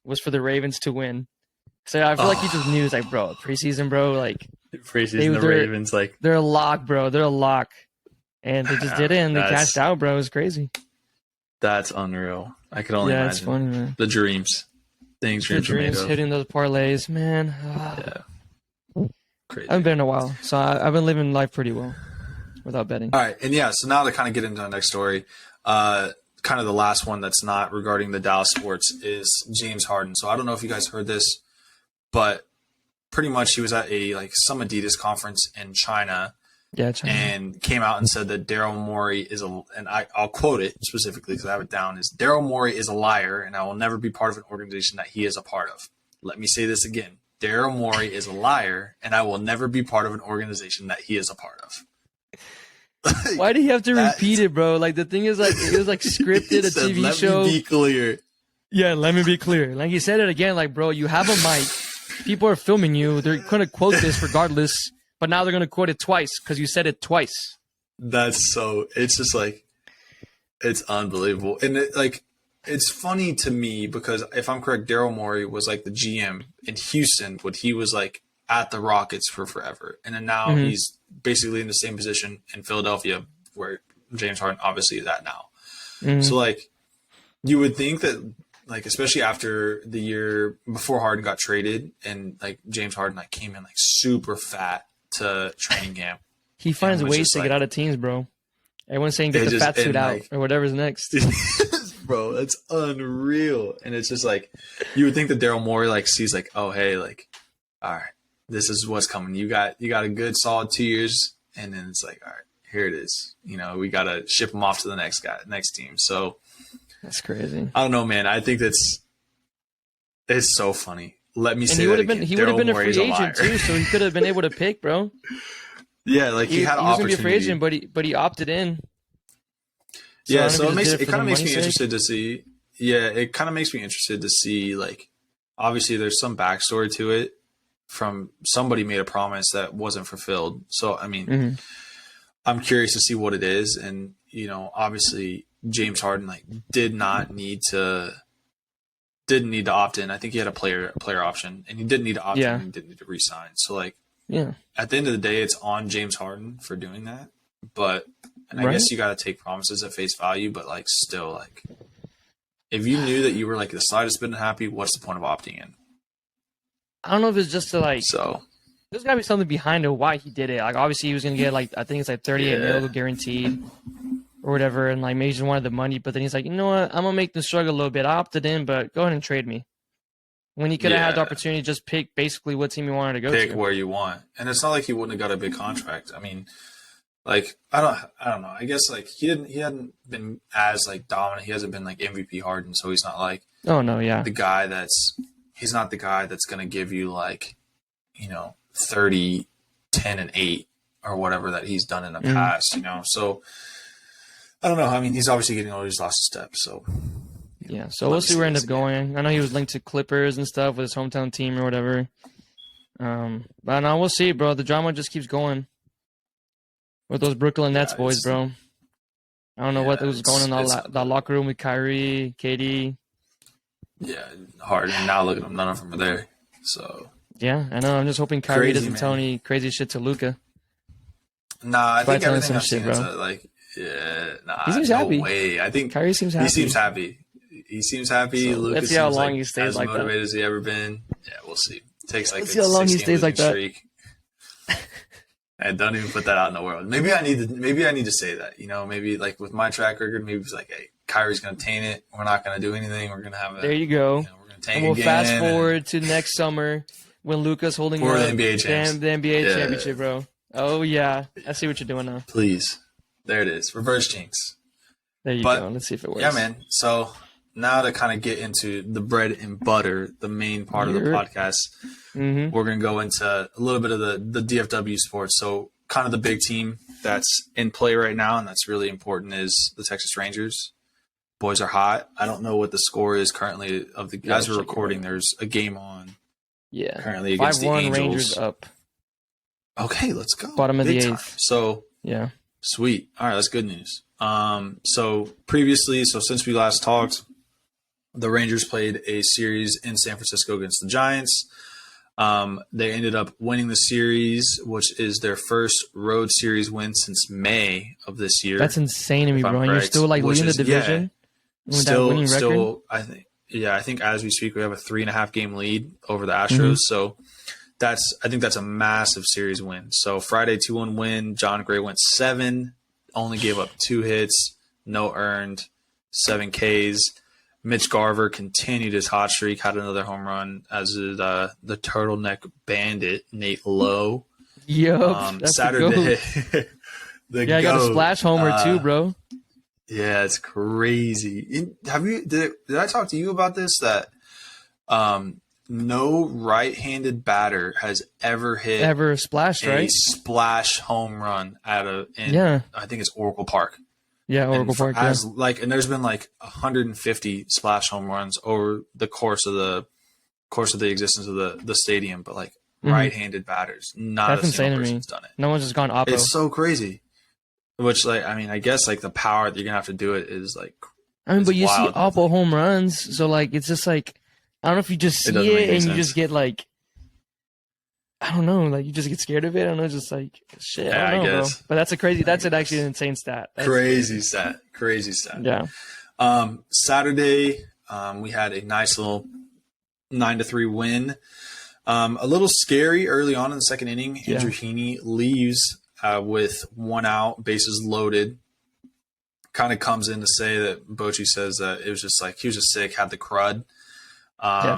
was for the Ravens to win. So I feel like he just knew, it's like, bro, preseason, bro, like
preseason, the Ravens, like
they're a lock, bro. They're a lock. And they just did it and they cashed out, bro. It was crazy.
That's unreal. I could only imagine. It's funny, man. The dreams. Dreams are made of.
Hitting those parlays, man.
Yeah. Crazy.
I haven't been in a while. So I've been living life pretty well without betting.
All right. And yeah, so now to kind of get into the next story, kind of the last one that's not regarding the Dallas sports is James Harden. So I don't know if you guys heard this, but pretty much he was at some Adidas conference in China.
Yeah, China.
And came out and said that Daryl Morey I'll quote it specifically because I have it down, is Daryl Morey is a liar and I will never be part of an organization that he is a part of. Let me say this again. Daryl Morey is a liar and I will never be part of an organization that he is a part of.
Why do you have to repeat it, bro? Like the thing is, like it was like scripted, a TV show.
Let me be clear.
Yeah, let me be clear. Like you said it again, like bro, you have a mic. People are filming you. They're gonna quote this regardless, but now they're gonna quote it twice because you said it twice.
It's just like, it's unbelievable, and it's funny to me because if I'm correct, Daryl Morey was like the GM in Houston, but he was like at the Rockets for forever, and then now he's basically in the same position in Philadelphia where James Harden obviously is at now. So like you would think that like, especially after the year before Harden got traded and like James Harden like came in like super fat to training camp.
He finds ways to get out of teams, bro. Everyone's saying get the fat suit out or whatever's next.
bro. That's unreal. And it's just like, you would think that Daryl Morey like sees like, oh, hey, like, all right, this is what's coming. You got a good solid 2 years. And then it's like, all right, here it is. You know, we got to ship him off to the next team. So
that's crazy.
I don't know, man. I think it's so funny. Let me say that again.
He would have been a free agent too, so he could have been able to pick, bro.
Yeah, like he had an opportunity. He was going to be a free
agent, but he opted in.
So yeah, so it kind of makes me interested to see. Yeah, it kind of makes me interested to see, like, obviously there's some backstory to it from somebody made a promise that wasn't fulfilled. So, I mean, I'm curious to see what it is. And, you know, obviously James Harden, like, didn't need to opt in. I think he had a player option, and he didn't need to opt in. And he didn't need to re-sign. So, like, at the end of the day, it's on James Harden for doing that. But, and I guess you got to take promises at face value, but, like, still, like, if you knew that you were, like, the slightest bit unhappy, what's the point of opting in?
I don't know if it's just to, like, so there's got to be something behind it why he did it. Like, obviously he was going to get, like, I think it's like 38 mil guaranteed or whatever, and, like, maybe he just wanted the money, but then he's like, you know what, I'm going to make them struggle a little bit. I opted in, but go ahead and trade me. When he could have had the opportunity to just pick basically what team he wanted to go to.
Pick where you want. And it's not like he wouldn't have got a big contract. I mean, like, I don't know. I guess, like, he hadn't been as, like, dominant. He hasn't been, like, MVP Harden, so he's not, like, he's not the guy that's going to give you, like, you know, 30, 10, and 8 or whatever that he's done in the past, you know. So, I don't know. I mean, he's obviously getting all these lost steps, so.
Yeah, so we'll see where it ends up going. I know he was linked to Clippers and stuff with his hometown team or whatever. But no, we'll see, bro. The drama just keeps going with those Brooklyn Nets boys, bro. I don't know what was going on in the locker room with Kyrie, KD.
Yeah, hard. And now look at them. None of them are there. So
yeah, I know. I'm just hoping Kyrie doesn't tell any crazy shit to Luka.
Nah, I think everything I've seen is like, he seems happy. Way. I think
Kyrie seems happy.
He seems happy. He seems happy. So
let's see how long he stays like that.
As motivated as he ever been. Yeah, we'll see. It takes like
let's see how long he stays like that. Streak.
And don't even put that out in the world. Maybe I need to say that. You know, maybe like with my track record, maybe it's like, hey, Kyrie's gonna taint it. We're not gonna do anything. We're gonna have a.
There you go.
You know, we're gonna tank
and we'll fast forward to next summer when Luka's holding
the NBA
championship, bro. Oh yeah, I see what you're doing now.
Please, there it is. Reverse jinx.
There you go. Let's see if it works.
Yeah, man. So now to kind of get into the bread and butter, the main part of the podcast, we're going to go into a little bit of the DFW sports. So kind of the big team that's in play right now, and that's really important, is the Texas Rangers. Boys are hot. I don't know what the score is currently of the as we're recording. There's a game on.
Yeah.
Currently against the Angels. 5-1
Rangers up.
Okay, let's go.
Bottom of the 8th.
So
yeah.
Sweet. All right, that's good news. So since we last talked, the Rangers played a series in San Francisco against the Giants. They ended up winning the series, which is their first road series win since May of this year.
That's insane to me, bro. And you're still like leading the division.
Still, I think as we speak, we have a 3.5 game lead over the Astros. So I think that's a massive series win. So Friday 2-1 win. John Gray went 7, only gave up 2 hits, no earned, 7 Ks. Mitch Garver continued his hot streak, had another home run, as did the turtleneck bandit, Nate Lowe.
Yup, that's
Saturday.
I got a splash homer too, bro.
Yeah, it's crazy. Did I talk to you about this? That no right-handed batter has ever
splashed, right?
A splash home run I think it's Oracle Park.
Yeah, Oracle Park.
And there's been like 150 splash home runs over the course of the existence of the stadium, but like right-handed batters, not a single person's done it.
No one's just gone oppo.
It's so crazy. Which, like, I mean, I guess like the power that you're gonna have to do it is like.
I mean, but you see oppo home runs, so like it's just like I don't know if you just see it and you just get like. I don't know, like you just get scared of it. I don't know, just like shit. Yeah, I don't know, bro. But that's actually an insane stat.
Crazy stat.
Yeah.
Saturday, we had a nice little 9-3 win. A little scary early on in the second inning. Andrew Heaney leaves with 1 out, bases loaded. kind of comes in to say that Bochy says that it was just like he was just sick, had the crud.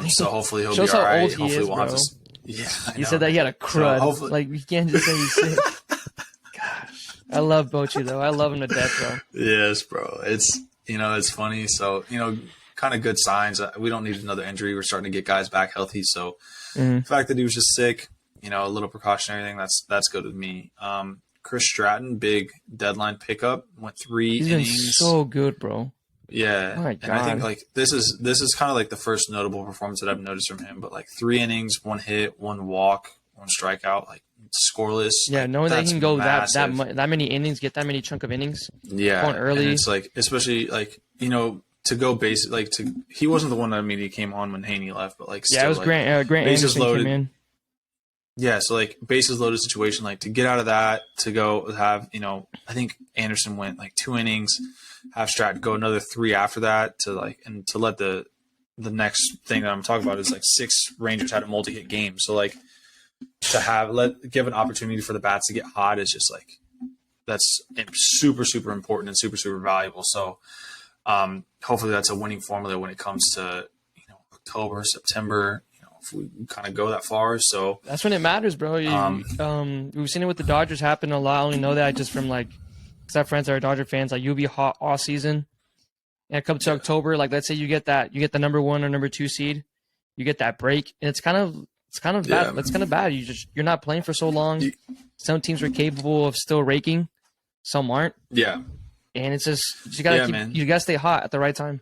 So hopefully he'll be all right.
Old he
hopefully
is,
we'll
bro.
have to. Yeah,
he said that he had a crud. So like, you can't just say he's sick. Gosh, I love Bochy though. I love him to death, bro.
Yes, bro. It's it's funny. So kind of good signs. We don't need another injury. We're starting to get guys back healthy. So the fact that he was just sick, a little precautionary thing. That's good with me. Chris Stratton, big deadline pickup, went 3 innings.
He's been so good, bro.
Yeah,
oh my God.
And I think like this is kind of like the first notable performance that I've noticed from him. But like 3 innings, 1 hit, 1 walk, 1 strikeout, like scoreless.
Yeah, knowing that he can go that many innings, get that many chunk of innings.
Yeah,
going early.
And it's like, especially like to go base he wasn't the one that immediately came on when Haney left, but like still,
it was
like,
Grant
bases
Anderson
loaded.
came in.
Yeah, so like bases loaded situation, like to get out of that, to go have, I think Anderson went like 2 innings, have Stratton go another 3 after that to let the next thing that I'm talking about is like 6 Rangers had a multi-hit game. So like to give an opportunity for the bats to get hot is just like, that's super, super important and super, super valuable. So hopefully that's a winning formula when it comes to, October, September, if we kind of go that far. So
that's when it matters, bro. We've seen it with the Dodgers happen a lot. I only know that just from like, because our friends are Dodger fans. Like, you'll be hot all season, and it comes to October. Like, let's say you get the number 1 or number 2 seed, you get that break, and it's kind of bad. That's kind of bad. You're not playing for so long. Some teams are capable of still raking, some aren't.
Yeah,
and it's just you gotta stay hot at the right time.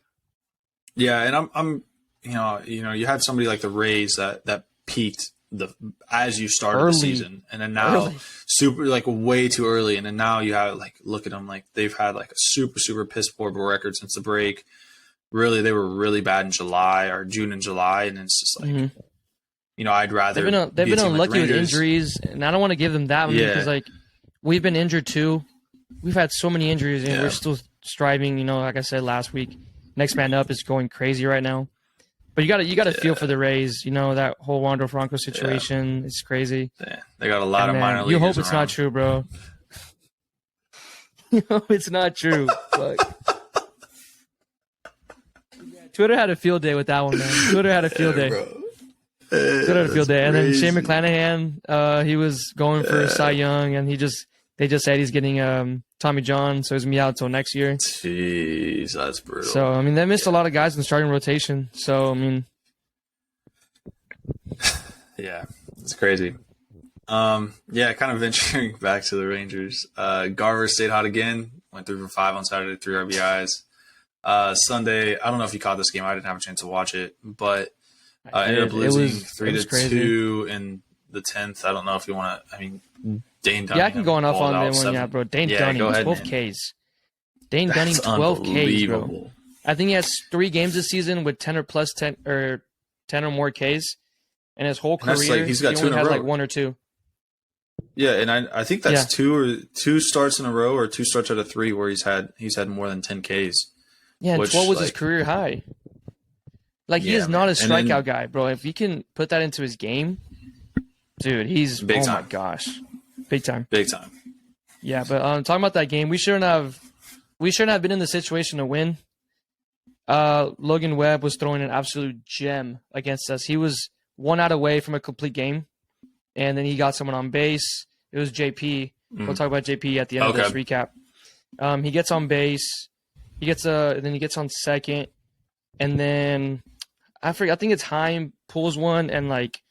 Yeah, and I'm you had somebody like the Rays that peaked as you started the season, and then now super like way too early, and then now you have like look at them, like they've had like a super, super piss poor record since the break. Really, they were really bad in June and July, and it's just like I'd rather
they've been unlucky with injuries, and I don't want to give them that one because like we've been injured too. We've had so many injuries, and we're still striving. Like I said last week, next man up is going crazy right now. But you got to feel for the Rays. That whole Wander Franco situation is crazy.
Yeah, they got a lot of minor leaguers.
You hope it's not true, bro. You hope it's not true. Twitter had a field day with that one, man. Twitter had a field day. Twitter had a field day. And then Shane McClanahan, he was going for Cy Young, and they just said he's getting Tommy John, so he's going to be out until next year.
Jeez, that's brutal.
So, they missed a lot of guys in the starting rotation. So,
yeah, it's crazy. Kind of venturing back to the Rangers. Garver stayed hot again, went 3 for 5 on Saturday, 3 RBIs. Sunday, I don't know if you caught this game. I didn't have a chance to watch it, but ended up losing 3-2 in the 10th. I don't know if you want to, Dane Dunning.
Yeah, I can go off on that one, bro. Dane Dunning, 12 Ks. Dane Dunning, 12 Ks, bro. I think he has 3 games this season with 10 or more Ks. And his whole career,
he's got
he
2 in a
only
row.
had like 1 or 2.
Yeah, and I think that's 2 starts in a row, or 2 starts out of 3 where he's had more than 10 Ks.
Yeah, and 12 was his career high. Like, he is not a strikeout guy, bro. If he can put that into his game, dude, he's
big time.
My gosh. Big time.
Big time.
Yeah, but talking about that game, we shouldn't have been in the situation to win. Logan Webb was throwing an absolute gem against us. He was 1 out away from a complete game, and then he got someone on base. It was JP. We'll talk about JP at the end of this recap. He gets on base. He gets then he gets on second, and then I forget. I think it's Heim pulls one, and like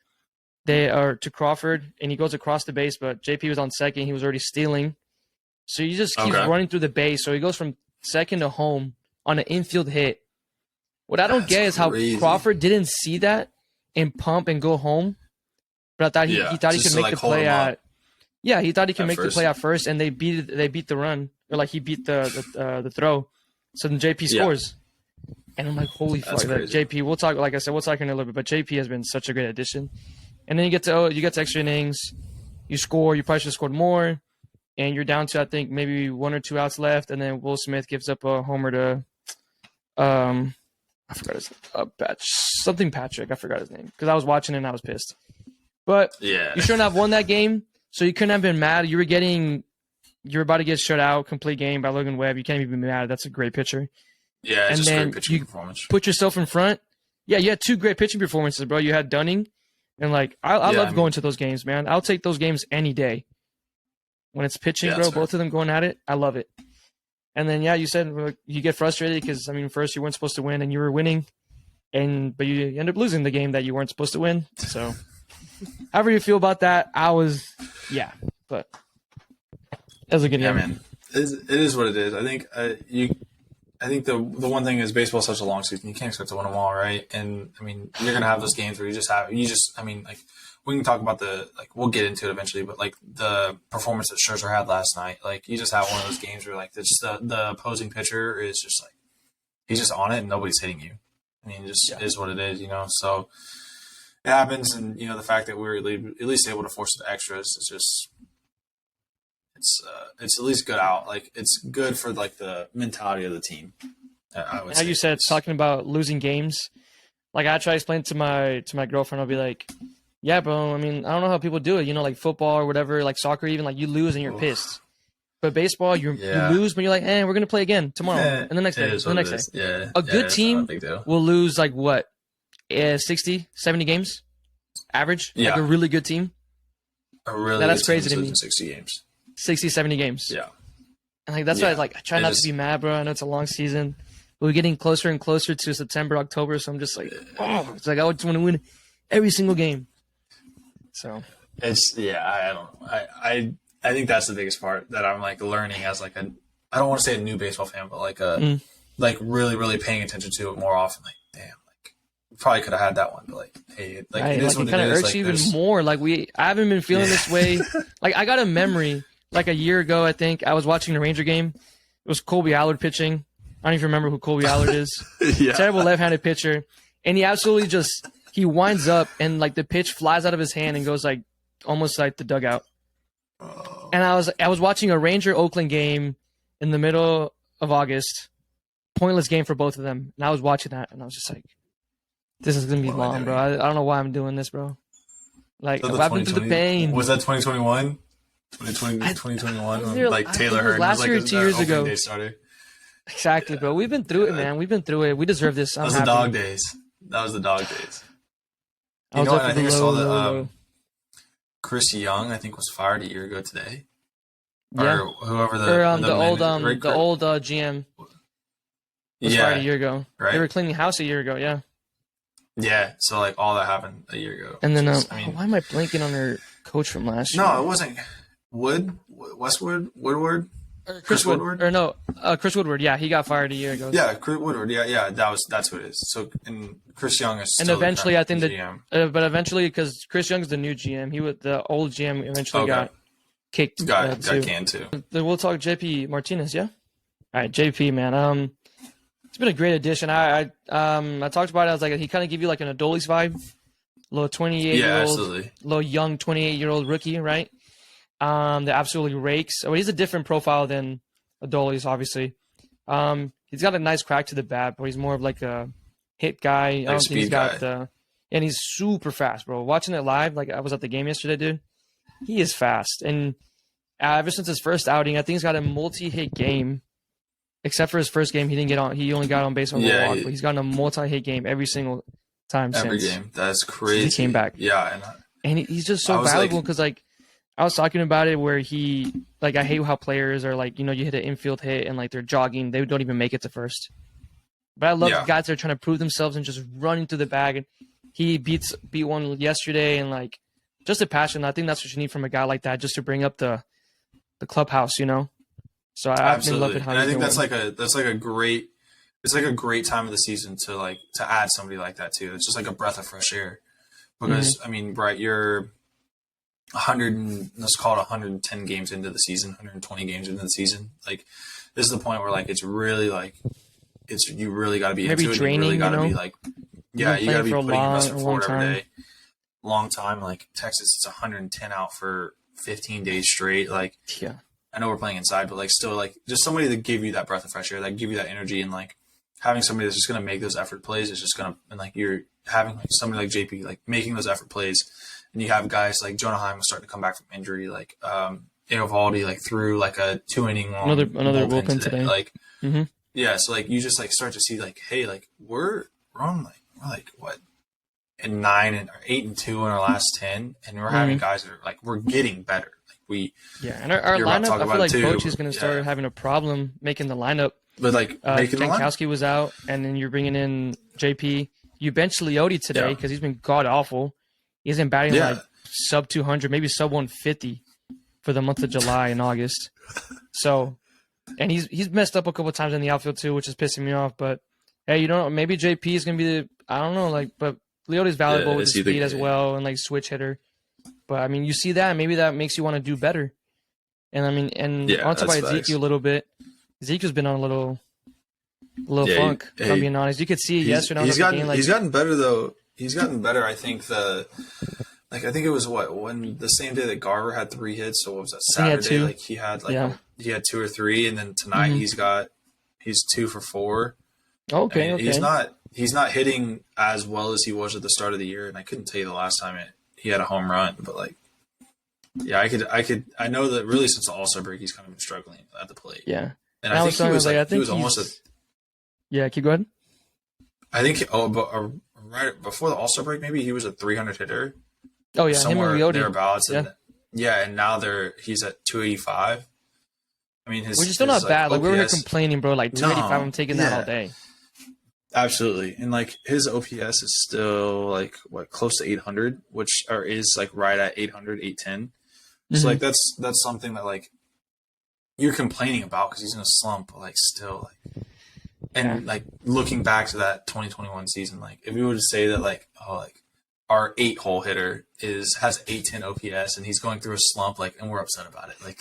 they are to Crawford, and he goes across the base, but JP was on second. He was already stealing, so he just keeps running through the base. So he goes from second to home on an infield hit. What I don't get is how Crawford didn't see that and pump and go home. But I thought he thought he could make the play at. Yeah, he thought he could make the play at first, and they beat the run, or like he beat the throw. So then JP scores, and I'm like, holy fuck, like, JP. We'll talk. Like I said, we'll talk in a little bit. But JP has been such a great addition. And then you get to extra innings, you score. You probably should have scored more, and you're down to I think maybe 1 or 2 outs left, and then Will Smith gives up a homer to, I forgot his Patrick. I forgot his name because I was watching it and I was pissed. But you shouldn't have won that game, so you couldn't have been mad. You were getting you're about to get shut out, complete game by Logan Webb. You can't even be mad. That's a great pitcher.
Yeah, it's
and
just
then
great pitching
you
performance.
Put yourself in front. Yeah, you had 2 great pitching performances, bro. You had Dunning, and I love going to those games, man. I'll take those games any day. When it's pitching, bro, both of them going at it, I love it. And then, you said you get frustrated because, first you weren't supposed to win and you were winning, but you end up losing the game that you weren't supposed to win. So, however you feel about that, but that was a good game.
Man. It is what it is. I think I think the one thing is baseball is such a long season. You can't expect to win them all, right? And you're gonna have those games where we can talk about we'll get into it eventually, but the performance that Scherzer had last night, you just have one of those games where the opposing pitcher is just he's just on it and nobody's hitting you. It just is what it is, So it happens, and the fact that we're at least able to force the extras is just. It's at least good out. It's good for the mentality of the team. I would
How
say.
you said talking about losing games, I try to explain to my girlfriend. I'll be like, yeah, bro. I don't know how people do it. Football or whatever, soccer even. You lose and you're pissed. But baseball, you lose, but you're like, we're gonna play again tomorrow and the next day, and the next day.
Yeah,
a good team will lose 60, 70 games average.
Yeah,
a really good team.
That's
crazy to me.
60 games.
60, 70 games.
Yeah.
And that's why I try not to be mad, bro. I know it's a long season. But we're getting closer and closer to September, October, so I'm just it's I just want to win every single game. So
I don't know. I think that's the biggest part that I'm learning as I don't want to say a new baseball fan, but really, really paying attention to it more often. Damn, probably could have had that one, but hey,
right,
it is what
it kind of irks you even more. I haven't been feeling this way. I got a memory. A year ago, I think, I was watching the Ranger game. It was Colby Allard pitching. I don't even remember who Colby Allard is. Terrible left-handed pitcher. And he absolutely he winds up and the pitch flies out of his hand and goes almost the dugout.
Oh.
And I was watching a Ranger Oakland game in the middle of August. Pointless game for both of them. And I was watching that and I was just this is going to be long, bro. I don't know why I'm doing this, bro. What happened to the pain?
Was that 2021? 2021 when Taylor Hearn
last year, 2 years ago. Exactly, bro. We've been through it, man. We've been through it. We deserve this.
That was the dog days. I think I saw that Chris Young, I think, was fired a year ago today.
Yeah.
Or whoever
the old GM was fired a year ago.
Right?
They were cleaning house a year ago, yeah.
Yeah, so all that happened a year ago.
And then why am I blanking on their coach from last year?
No, it wasn't Woodward?
Chris Woodward? Or no, Chris Woodward. Yeah, he got fired a year ago.
Yeah, Chris Woodward. Yeah, that's who it is. So, and Chris Young is still
eventually, I think
GM.
But eventually, because Chris Young's the new GM, the old GM eventually got kicked.
Got canned too.
Then we'll talk JP Martinez. Yeah. All right, JP, man. It's been a great addition. I talked about it. I was he kind of give you an Adolis vibe, little 28-year-old, little young 28-year-old rookie, right? That absolutely rakes. He's a different profile than Adolis, obviously. He's got a nice crack to the bat, but he's more of a hit guy. I don't think he's got and he's super fast, bro. Watching it live, I was at the game yesterday, dude. He is fast, and ever since his first outing, I think he's got a multi-hit game. Except for his first game, he didn't get on. He only got on base on the walk, but he's gotten a multi-hit game every single time
every
since.
Game. That's crazy.
He came back.
Yeah,
and he's just so valuable because I was talking about it where he I hate how players are you hit an infield hit and they're jogging, they don't even make it to first. But I love the guys that are trying to prove themselves and just running through the bag. And he beat one yesterday and just a passion. I think that's what you need from a guy like that, just to bring up the clubhouse, So I've been loving how
he's doing. I think that's a great a great time of the season to add somebody like that too. It's just a breath of fresh air because Bright, you're 110 games into the season, 120 games into the season. This is the point where it's really you really got to be
maybe
into
draining,
it. You really got to be you got to be putting your best foot forward every day. Long time, Texas, it's 110 out for 15 days straight. I know we're playing inside, but still just somebody that gave you that breath of fresh air, that give you that energy, and having somebody that's just gonna make those effort plays is just gonna, and you're having somebody like JP making those effort plays, and you have guys like Jonah Heim starting to come back from injury, Eovaldi like threw like a 2-inning long
another bullpen today.
Like, yeah, so like you just like start to see like, hey, like we're on like what, and 8-2 in our last 10, and we're having guys that are like we're getting better. Like
and our lineup. I feel like Coach is going to start having a problem making the lineup.
But like
Jankowski was out, and then you're bringing in JP. You benched Leote today because he's been god awful. He's been batting like sub 200, maybe sub 150 for the month of July and August. So, and he's messed up a couple of times in the outfield too, which is pissing me off. But hey, maybe JP is gonna be I don't know, like, but Leote's valuable with his speed as well and like switch hitter. But I mean, you see that, maybe that makes you want to do better. And I mean, and on top of Ezekiel a little bit. Ezekiel's been on a little funk, if I'm being honest. You could see yesterday.
He's gotten better though. He's gotten better. I think I think it was when the same day that Garver had 3 hits. So what was that, Saturday? He had 2 or 3, and then tonight he's 2 for 4.
Okay.
He's not hitting as well as he was at the start of the year, and I couldn't tell you the last time he had a home run, but like, yeah, I know that really since the All-Star break he's kind of been struggling at the plate.
Yeah.
And I think he was almost
yeah, keep going.
I think right before the All-Star break, maybe he was a 300 hitter.
Oh yeah,
somewhere
him and Leote.
Thereabouts. And now he's at 285. I mean, which
is still not bad. Like, we were here complaining, bro. Like 285, I'm taking that all day.
Absolutely, and like his OPS is still like close to 800, is like right at 800, 810. So like that's something that like you're complaining about because he's in a slump, but like still like, and like looking back to that 2021 season, like if we were to say that like our 8-hole hitter has 810 OPS and he's going through a slump, like, and we're upset about it, like.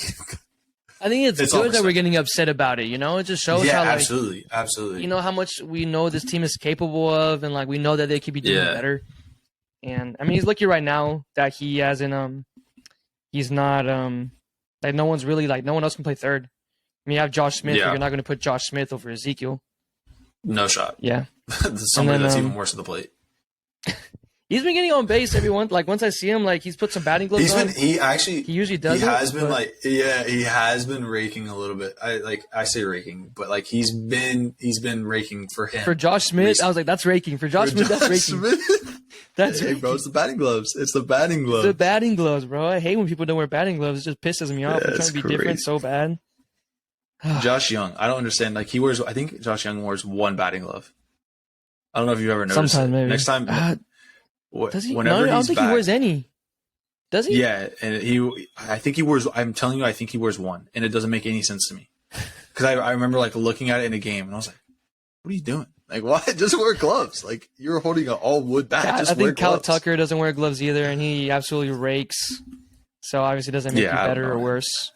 I think it's good that we're getting upset about it. It just shows how, like,
absolutely.
How much we know this team is capable of, and like we know that they could be doing better. And I mean, he's lucky right now that he hasn't. He's not. Like no one's really like no one else can play third. I mean, you have Josh Smith, but you're not going to put Josh Smith over Ezekiel.
No shot.
Yeah.
Somebody that's even worse at the plate.
He's been getting on base once I see him, like he's put some batting gloves on. He usually does.
He has been raking a little bit. I say raking, but like he's been raking for him.
For Josh Smith, recently. I was like, that's raking. For Josh Smith, that's raking. That's
raking. Bro, it's the batting gloves. It's the batting gloves.
The batting gloves, bro. I hate when people don't wear batting gloves. It just pisses me off. I'm trying to be different so bad.
Josh Young, I don't understand. Like I think Josh Young wears 1 batting glove. I don't know if you've ever noticed.
Sometimes maybe.
Next time.
Does he? No, I don't think he wears any. Does he?
Yeah, and I think he wears. I'm telling you, I think he wears 1, and it doesn't make any sense to me. Because I remember like looking at it in a game, and I was like, "What are you doing? Like, why? Just wear gloves. Like you're holding an all wood bat. Just wear gloves." I think Cal
Tucker doesn't wear gloves either, and he absolutely rakes. So obviously, doesn't make you better or worse.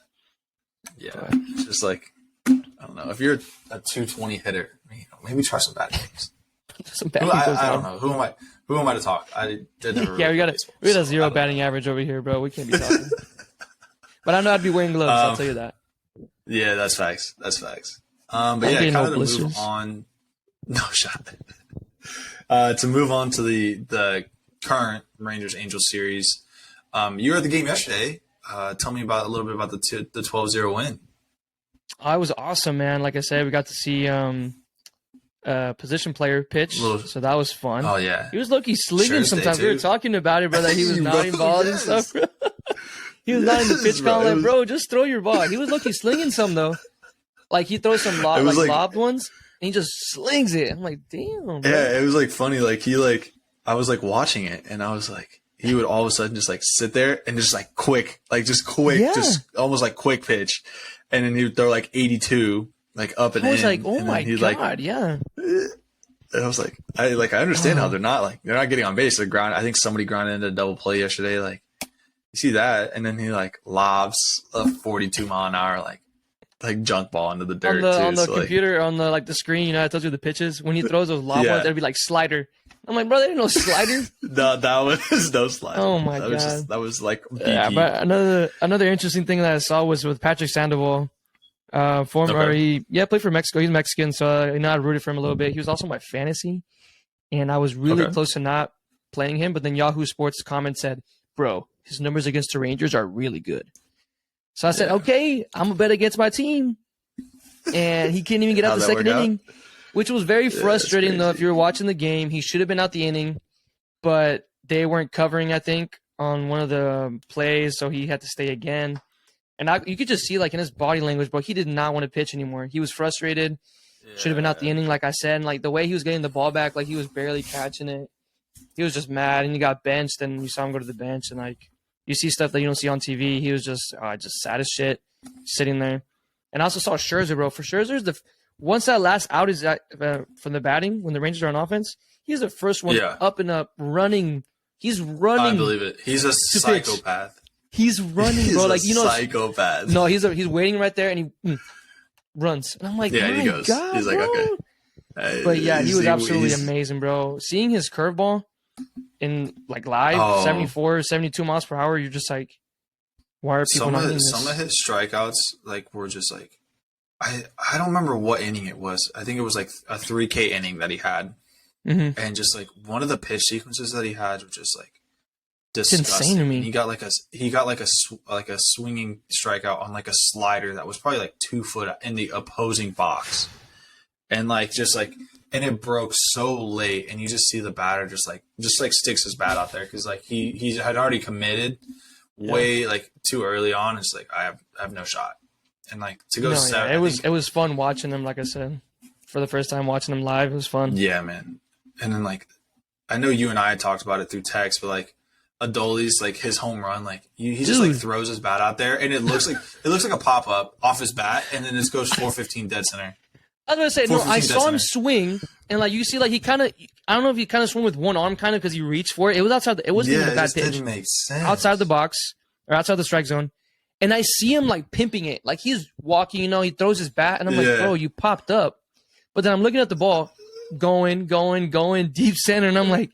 Yeah, it's just like I don't know. If you're a 220 hitter, maybe try some batting games. I don't know. Who am I to talk? I did never
we got a 0 batting average over here, bro. We can't be talking. But I know I'd be wearing gloves. I'll tell you that.
Yeah, that's facts. But kind of to move on. No shot. To move on to the current Rangers Angels series. You were at the game yesterday. Tell me a little bit about the 12-0 win.
Oh, it was awesome, man. Like I said, we got to see position player pitch, so that was fun.
Oh yeah,
he was low-key slinging sometimes. We were talking about it, bro, that he was nodding balls and stuff, bro. He was nodding the pitch count, like, bro, just throw your ball. He was low-key slinging some though. Like he throws some lobbed ones, and he just slings it. I'm like, damn, bro.
Yeah, it was like funny. Like I was like watching it, and I was like, he would all of a sudden just like sit there and just like quick, just almost like quick pitch, and then he would throw like 82. Like up and in. I
was like, oh my god, yeah.
And I was like, I understand how they're not getting on base. They're grounded. I think somebody grounded into a double play yesterday. Like, you see that, and then he like lobs a 42 mile an hour like junk ball into the dirt
on the computer, on the screen. I told you the pitches when he throws those lob ones, it'd be like slider. I'm like, bro, there ain't no slider.
No, that was no slider.
Oh my god,
that was like BP.
Yeah. But another interesting thing that I saw was with Patrick Sandoval. He played for Mexico. He's Mexican, so I rooted for him a little bit. He was also my fantasy, and I was really close to not playing him. But then Yahoo Sports comment said, "Bro, his numbers against the Rangers are really good." So I said, okay, I'm going to bet against my team. And he couldn't even get out the second inning, which was very frustrating, though. If you were watching the game, he should have been out the inning, but they weren't covering, I think, on one of the plays, so he had to stay again. And you could just see, like, in his body language, bro, he did not want to pitch anymore. He was frustrated. Should have been out the inning, like I said. And, like, the way he was getting the ball back, like, he was barely catching it. He was just mad, and he got benched, and you saw him go to the bench, and, like, you see stuff that you don't see on TV. He was just sad as shit sitting there. And I also saw Scherzer, bro. For Scherzer, once that last out is from the batting, when the Rangers are on offense, he's the first one up and up, running. He's running.
I believe it. He's a psychopath.
He's running, bro. Like,
psychopath.
No, he's waiting right there, and he runs. And I'm like,
yeah, he goes.
God,
he's like,
bro.
okay.
But yeah, he was absolutely amazing, bro. Seeing his curveball in like live, 74, 72 miles per hour, you're just like, why are people not hitting this?
Some of his strikeouts, like, were just like, I don't remember what inning it was. I think it was like a 3K inning that he had, and just like one of the pitch sequences that he had was just like disgusting. It's insane to me. He got like a swinging strikeout on like a slider that was probably like 2 foot in the opposing box, and like just like. And it broke so late, and you just see the batter just like sticks his bat out there because like he had already committed way like too early on. It's like I have no shot, and like to go seven.
It was fun watching them. Like I said, for the first time watching them live, it was fun.
Yeah, man. And then like I know you and I had talked about it through text, but like Adoli's like his home run, like he just like throws his bat out there, and it looks like a pop up off his bat, and then it goes 415 dead center.
I was going to say, no, I saw him swing, and, like, you see, like, he kind of – I don't know if he kind of swung with one arm kind of because he reached for it. It was outside – it wasn't even a bad pitch.
Didn't make sense.
Outside the box or outside the strike zone. And I see him, like, pimping it. Like, he's walking, he throws his bat, and I'm like, bro, you popped up. But then I'm looking at the ball, going, deep center, and I'm like,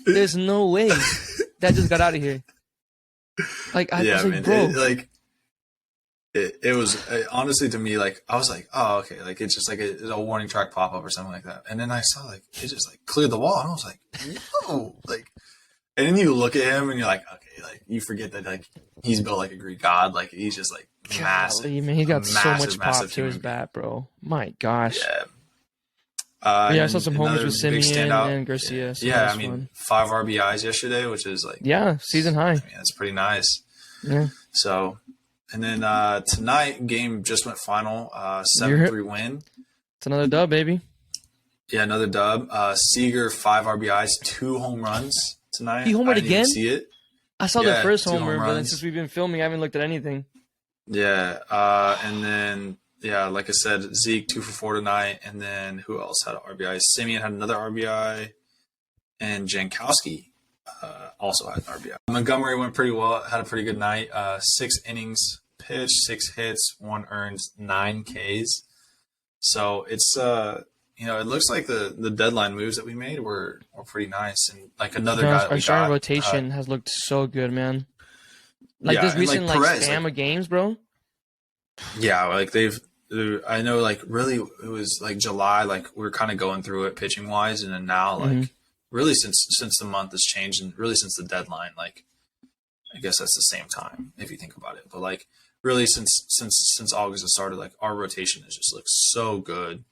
there's no way that just got out of here. Like, I was like, bro.
It was honestly to me like I was like, oh okay, like it's just like a warning track pop up or something like that, and then I saw like it just like cleared the wall, and I was like, no, like, and then you look at him and you're like, okay, like you forget that like he's built like a Greek god, like he's just like massive.
Man, he got so much pop to his bat, bro. My gosh.
Yeah.
I saw some homers with Simeon and Garcia. So
yeah, I mean, 5 RBIs yesterday, which is like
season high.
I mean, that's pretty nice.
Yeah.
So. And then tonight, game just went final, 7-3 win.
It's another dub, baby.
Yeah, another dub. Seager, 5 RBIs, 2 home runs tonight.
He homered again?
I didn't see it.
I saw the first homer, but then since we've been filming, I haven't looked at anything.
Yeah, and then, like I said, Zeke, 2 for 4 tonight. And then who else had an RBI? Simeon had another RBI. And Jankowski also had an RBI. Montgomery went pretty well, had a pretty good night. 6 innings pitched, 6 hits, 1 earned, 9 Ks. So it's it looks like the deadline moves that we made were pretty nice, and like another guy.
Our starting rotation has looked so good, man. Like this recent like Perez, spam of games, bro.
Yeah, like I know, like really it was like July, like we were kind of going through it pitching wise, and then now like. Really, since the month has changed, and really since the deadline, like I guess that's the same time if you think about it. But like really, since August has started, like our rotation has just looked so good,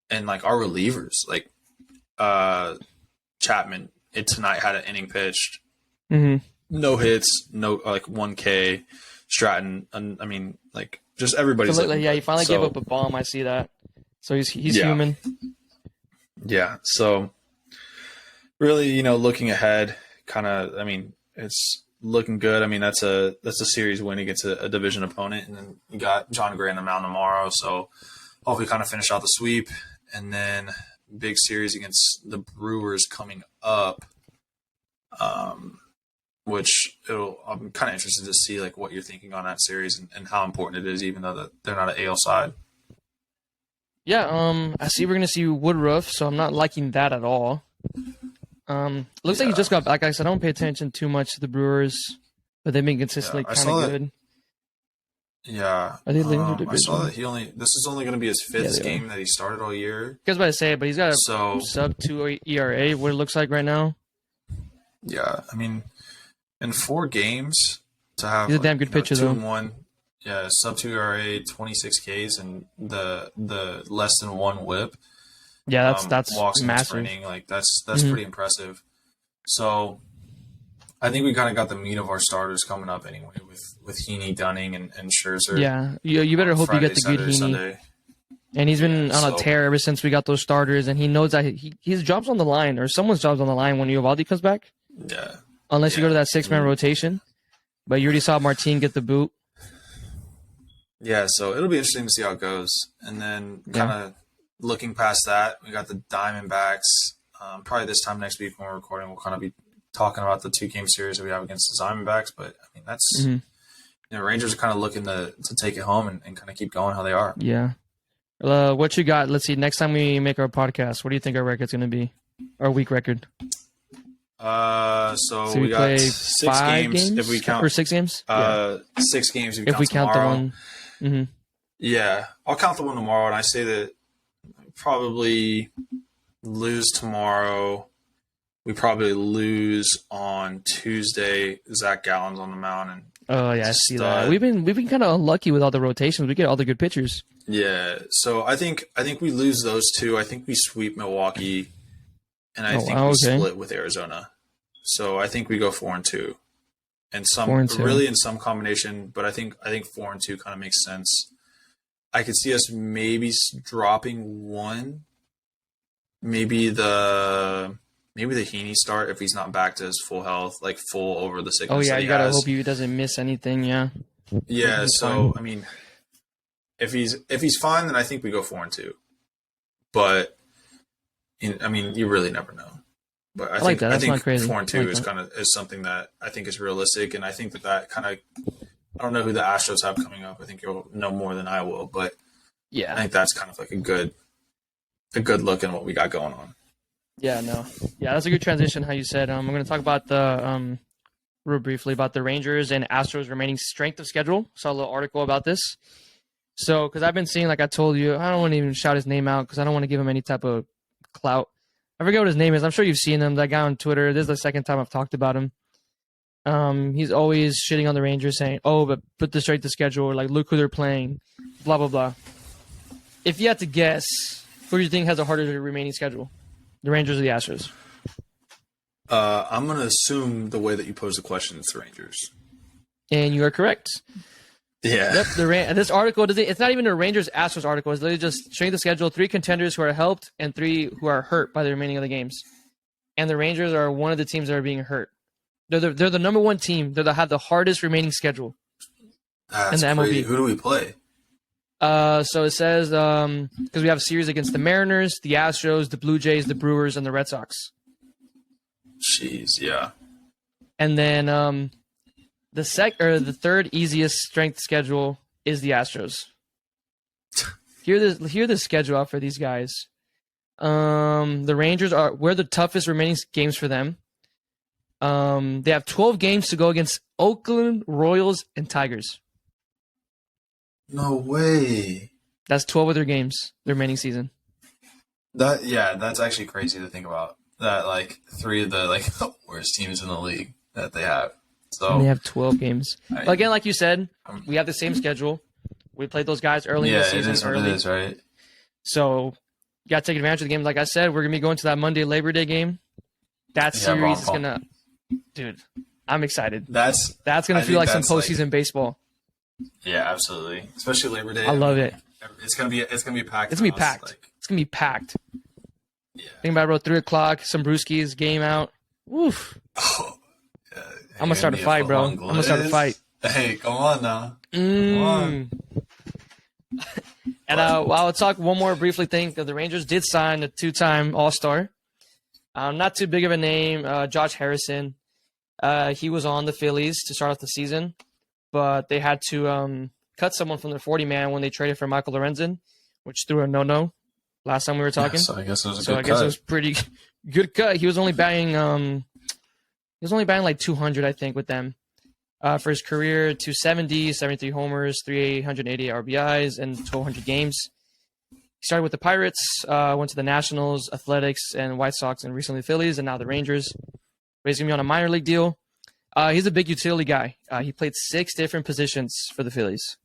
and like our relievers, like Chapman, tonight had an inning pitched, no hits, no like 1K. Stratton, I mean, like just everybody's.
So, he finally gave up a bomb. I see that. So he's human.
Yeah. So. Really, looking ahead, kind of. I mean, it's looking good. I mean, that's a series win against a division opponent, and then you got John Gray on the mound tomorrow. So hopefully, kind of finish out the sweep, and then big series against the Brewers coming up. Which I'm kind of interested to see like what you're thinking on that series and how important it is, even though they're not an AL side.
Yeah, I see we're gonna see Woodruff, so I'm not liking that at all. Looks like he just got back. I said I don't pay attention too much to the Brewers, but they've been consistently kind of good.
Yeah,
are they leading their division?
I saw that this is only going to be his 5th game that he started all year.
I was about to say, but he's got a sub-2 ERA. What it looks like right now.
Yeah, I mean, in 4 games to have
he's a damn good pitcher,
2-1. Yeah, sub 2 ERA, 26 Ks, and the less than 1 WHIP.
Yeah, that's
walks and
massive.
sprinting. Like that's pretty impressive. So I think we kind of got the meat of our starters coming up anyway with Heaney, Dunning, and Scherzer.
Yeah, you better hope
Friday,
you get the
Saturday,
good Heaney.
Sunday.
And he's been on a tear ever since we got those starters, and he knows that his job's on the line, or someone's job's on the line when Eovaldi comes back.
Yeah.
Unless you go to that 6-man rotation. But you already saw Martin get the boot.
Yeah, so it'll be interesting to see how it goes. And then kind of looking past that, we got the Diamondbacks. Probably this time next week when we're recording, we'll kind of be talking about the 2-game series that we have against the Diamondbacks. But, I mean, that's Rangers are kind of looking to take it home and kind of keep going how they are.
Yeah. What you got? Let's see. Next time we make our podcast, what do you think our record's going to be? Our week record?
So we got
play
6
games
if we count.
Or 6 games?
6 games
if we count
tomorrow.
The one.
Yeah, I'll count the one tomorrow, and I say that probably lose tomorrow. We probably lose on Tuesday. Zach Gallen's on the mound, and
I see that. We've been kind of unlucky with all the rotations. We get all the good pitchers.
Yeah, so I think we lose those 2. I think we sweep Milwaukee, and I think we split with Arizona. So I think we go 4-2, and really in some combination. But I think 4-2 kind of makes sense. I could see us maybe dropping 1, maybe the Heaney start if he's not back to his full health, like full over the sickness.
Oh yeah, you gotta hope he doesn't miss anything. Yeah.
Yeah. So fine. I mean, if he's fine, then I think we go 4-2. But I mean, you really never know. But I think 4-2 is something that I think is realistic, and I think that kind of. I don't know who the Astros have coming up. I think you'll know more than I will, but I think that's kind of like a good look in what we got going on.
Yeah, that's a good transition. How you said. I'm going to talk about the real briefly about the Rangers and Astros remaining strength of schedule. Saw a little article about this. So, because I've been seeing, like I told you, I don't want to even shout his name out because I don't want to give him any type of clout. I forget what his name is. I'm sure you've seen him. That guy on Twitter. This is the second time I've talked about him. He's always shitting on the Rangers, saying, "Oh, but put the straight to schedule, or like look who they're playing, blah blah blah." If you had to guess, who do you think has a harder remaining schedule, the Rangers or the Astros?
I'm going to assume the way that you pose the question, it's the Rangers,
and you are correct.
Yeah.
Yep. This article it's not even a Rangers Astros article. It's literally just strength of schedule: 3 contenders who are helped and 3 who are hurt by the remaining of the games, and the Rangers are one of the teams that are being hurt. They're the number 1 team. They have the hardest remaining schedule
in the MLB. Who do we play?
So it says because we have a series against the Mariners, the Astros, the Blue Jays, the Brewers, and the Red Sox.
Jeez, yeah.
And then the third easiest strength schedule is the Astros. Hear the schedule out for these guys. The Rangers we're the toughest remaining games for them. They have 12 games to go against Oakland, Royals, and Tigers.
No way.
That's 12 of their games, their remaining season.
That's actually crazy to think about. That like 3 of the worst teams in the league that they have. So
and they have 12 games. But again, like you said, we have the same schedule. We played those guys early in the season.
It is what it is, right?
So you got to take advantage of the game. Like I said, we're gonna be going to that Monday Labor Day game. That series is gonna. Dude, I'm excited. That's gonna feel like some postseason baseball.
Yeah, absolutely. Especially Labor Day.
I love it.
It's gonna be packed.
It's gonna be packed. It's gonna be packed. Yeah. Think about it, bro. 3:00, some brewskis, game out. Woof.
Oh, yeah.
I'm gonna start a fight, bro. I'm gonna start a fight.
Hey, come on now. Come on.
And I'll talk one more briefly thing. The Rangers did sign a 2-time All-Star. Not too big of a name, Josh Harrison. He was on the Phillies to start off the season, but they had to cut someone from their 40-man when they traded for Michael Lorenzen, which threw a no-no last time we were talking.
So I guess it was
a good cut. I guess it was pretty good cut. He was only batting like 200, I think, with them. For his career, 270, 73 homers, 380 RBIs, and 1,200 games. He started with the Pirates, went to the Nationals, Athletics, and White Sox, and recently the Phillies, and now the Rangers. But he's going to be on a minor league deal. He's a big utility guy. He played 6 different positions for the Phillies.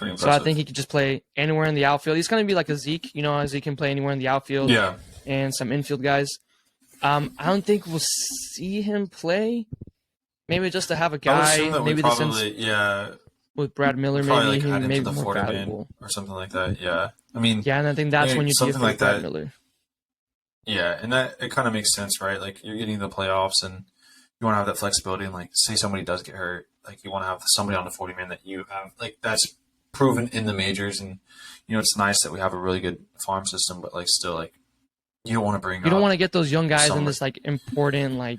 pretty impressive.
So I think he could just play anywhere in the outfield. He's going to be like a Zeke, as he can play anywhere in the outfield.
Yeah.
And some infield guys. I don't think we'll see him play. Maybe just to have a guy. Maybe with Brad Miller, maybe he may be more valuable
or something like that. Yeah, I mean,
and I think that's when you
something like
Brad
that.
Miller.
Yeah, and that it kind of makes sense, right? Like you're getting the playoffs, and you want to have that flexibility. And like, say somebody does get hurt, like you want to have somebody on the 40-man that you have, like that's proven in the majors. And it's nice that we have a really good farm system, but like still, like you don't want to
want to get those young guys in this like important like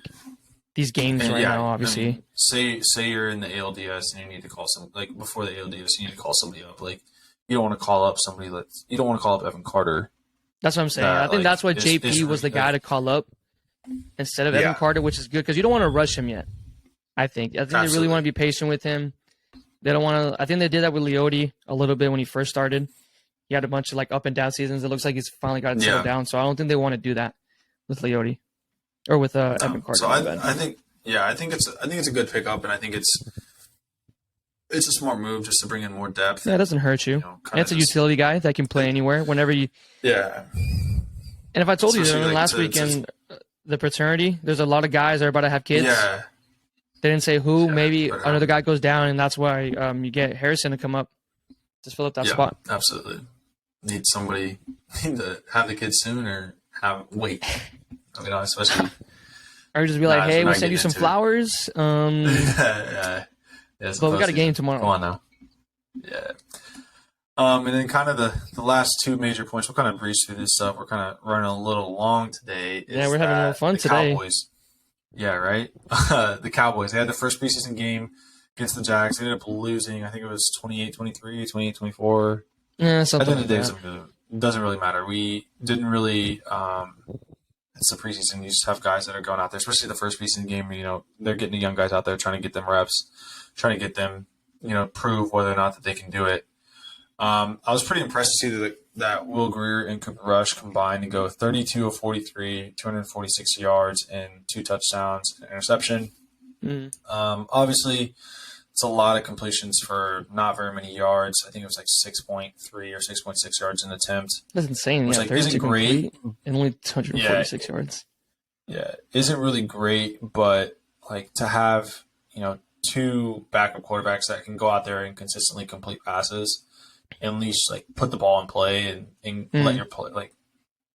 these games now. Obviously,
say you're in the ALDS and you need to call before the ALDS, you need to call somebody up. Like you don't want to call up somebody you don't want to call up Evan Carter.
That's what I'm saying. I think that's why JP was the guy to call up instead of Evan Carter, which is good because you don't want to rush him yet. I think they really want to be patient with him. They don't want to. I think they did that with Leote a little bit when he first started. He had a bunch of like up and down seasons. It looks like he's finally got it settled down. So I don't think they want to do that with Leote or with Evan Carter.
So I think it's a good pickup, and I think it's a smart move just to bring in more depth.
Yeah, it doesn't hurt you. And it's a utility guy that can play anywhere whenever you.
Yeah.
And if I told you last weekend, the fraternity, there's a lot of guys that are about to have kids.
Yeah.
They didn't say who. Maybe another guy goes down, and that's why you get Harrison to come up. Just fill up that spot.
Absolutely. Need somebody to have the kids soon or wait. I mean, especially.
Or just be like, hey, we'll send you some flowers.
Yeah,
but we got a game tomorrow.
Come on now. Yeah. And then kind of the last two major points, we'll kind of breeze through this stuff. We're kind of running a little long today.
Yeah, we're having a little fun today.
Cowboys. Yeah, right? The Cowboys. They had the first preseason game against the Jags. They ended up losing. I think it was 28-23, 28-24.
Yeah, something like that.
At the end of the day, it doesn't really matter. We didn't really it's the preseason. You just have guys that are going out there, especially the first preseason game. They're getting the young guys out there, trying to get them reps, trying to get them, prove whether or not that they can do it. I was pretty impressed to see that Will Grier and Cooper Rush combined to go 32 of 43, 246 yards, and 2 touchdowns, an interception. Obviously, it's a lot of completions for not very many yards. I think it was like 6.3 or 6.6 yards an attempt.
That's insane.
Which isn't great.
And only 246 yards.
Yeah, isn't really great, but like to have, 2 backup quarterbacks that can go out there and consistently complete passes, and at least like put the ball in play and let your play. Like,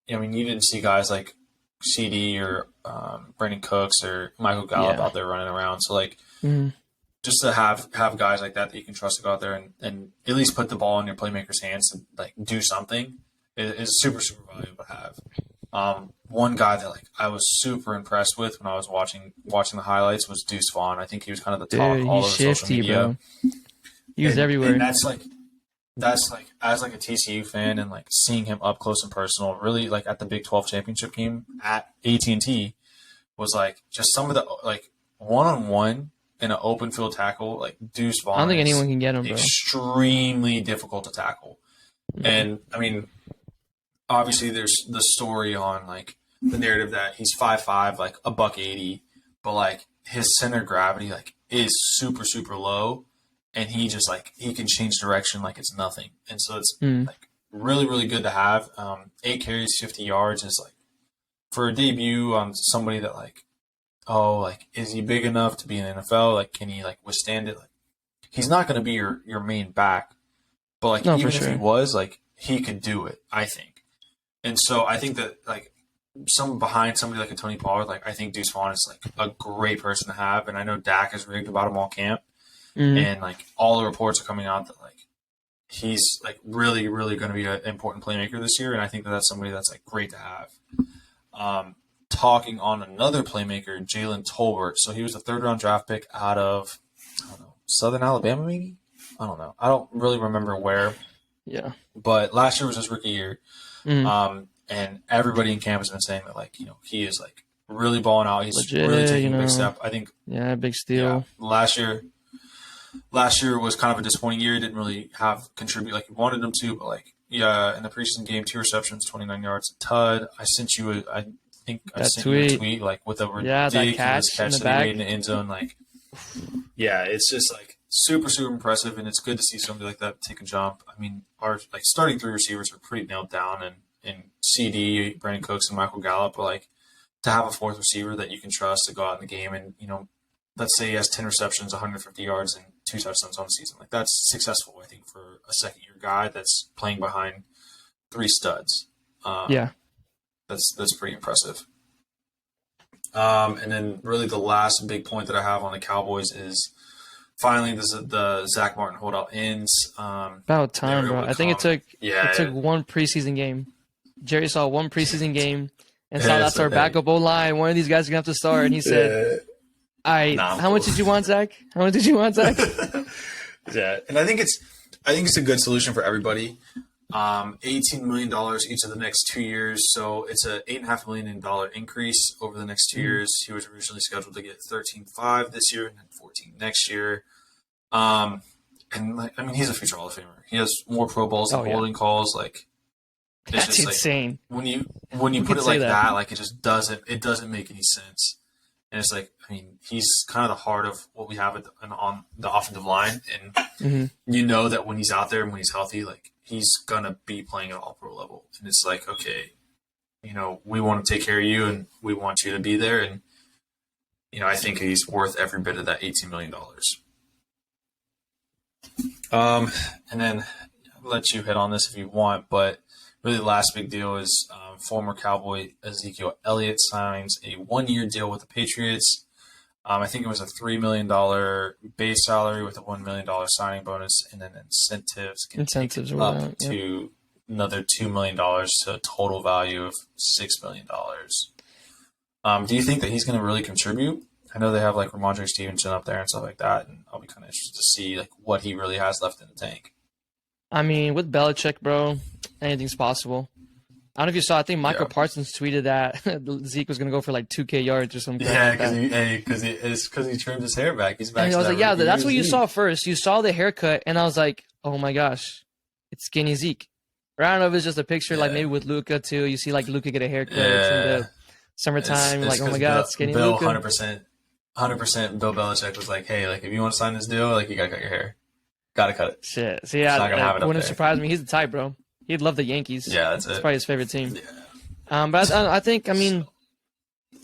you didn't see guys like CD or Brandon Cooks or Michael Gallup out there running around. So like, just to have guys like that you can trust to go out there and at least put the ball in your playmaker's hands and like do something is super, super valuable to have. One guy that like I was super impressed with when I was watching the highlights was Deuce Vaughn. I think he was kind of the talk all over social media.
Bro. He was everywhere.
And that's like as like a TCU fan and like seeing him up close and personal, really like at the Big 12 championship game at AT&T was like just some of the like one-on-one in an open field tackle, like Deuce Vaughn.
I don't think anyone can get him, bro.
Extremely difficult to tackle. And I mean, obviously there's the story on like the narrative that he's 5'5", like a $180, but like his center of gravity like is super, super low. And he just like he can change direction like it's nothing, and so it's like really, really good to have. 8 carries, 50 yards is like for a debut on somebody that like, is he big enough to be in the NFL? Like, can he like withstand it? Like, he's not going to be your main back, but like even if he was, like he could do it, I think. And so I think that like behind somebody like a Tony Pollard, like I think Deuce Vaughn is like a great person to have, and I know Dak has raved about him all camp. And like all the reports are coming out that like he's like really, really going to be an important playmaker this year, and I think that that's somebody that's like great to have. Talking on another playmaker, Jalen Tolbert. So he was a 3rd-round draft pick out of Southern Alabama, maybe. I don't know. I don't really remember where.
Yeah.
But last year was his rookie year, and everybody in camp has been saying that like he is like really balling out. He's
legit,
really taking a big step. I think.
Yeah, big steal.
Yeah, Last year was kind of a disappointing year. He didn't really contribute like he wanted him to, but like in the preseason game, 2 receptions, 29 yards, a tud. I sent you I sent you a tweet like with a ridiculous catch that he made in the end zone. Like, yeah, it's just like super, super impressive, and it's good to see somebody like that take a jump. I mean, our starting 3 receivers are pretty nailed down, and CD, Brandon Cooks, and Michael Gallup, but to have a 4th receiver that you can trust to go out in the game, and let's say he has 10 receptions, 150 yards, and 2 touchdowns on the season. That's successful, I think, for a second-year guy that's playing behind 3 studs. That's pretty impressive. And then really the last big point that I have on the Cowboys is finally the Zach Martin holdout ends.
About time, bro. I think it took one preseason game. Jerry saw one preseason game and saw that's our backup O-line. One of these guys is going to have to start. And he said, how much did you want, Zach? How much did you want, Zach?
Yeah. And I think it's a good solution for everybody. $18 million each of the next 2 years. So it's a $8.5 million increase over the next 2 years. He was originally scheduled to get 13.5 this year and then 14 next year. And he's a future Hall of Famer. He has more Pro Bowls than holding calls.
That's insane.
When you put it like that, it just doesn't make any sense. And it's he's kind of the heart of what we have on the offensive line. And you know that when he's out there and when he's healthy, he's going to be playing at all pro level. And it's okay, we want to take care of you and we want you to be there. And, I think he's worth every bit of that $18 million. And then I'll let you hit on this if you want, but really the last big deal is former Cowboy Ezekiel Elliott signs a 1-year deal with the Patriots. I think it was a $3 million base salary with a $1 million signing bonus, and then incentives up to another $2 million to a total value of $6 million. Do you think that he's going to really contribute? I know they have Ramondre Stevenson up there and stuff like that, and I'll be kind of interested to see what he really has left in the tank.
I mean, with Belichick, bro, anything's possible. I don't know if you saw. I think Michael Parsons tweeted that Zeke was going to go for 2K yards or something.
Yeah, because he trimmed his hair back. He's back.
And I was that's what you saw first. You saw the haircut, and I was like, oh my gosh, it's skinny Zeke. Or I don't know if it's just a picture maybe with Luka too. You see Luka get a haircut in the summertime.
It's
oh my god, it's skinny
Bill,
Luka.
100%. Bill Belichick was hey, if you want to sign this deal, you gotta cut your hair. Gotta cut it.
Shit. So yeah, it wouldn't surprise me. He's the type, bro. He'd love the Yankees.
Yeah, that's
probably his favorite team. Yeah. But I think, the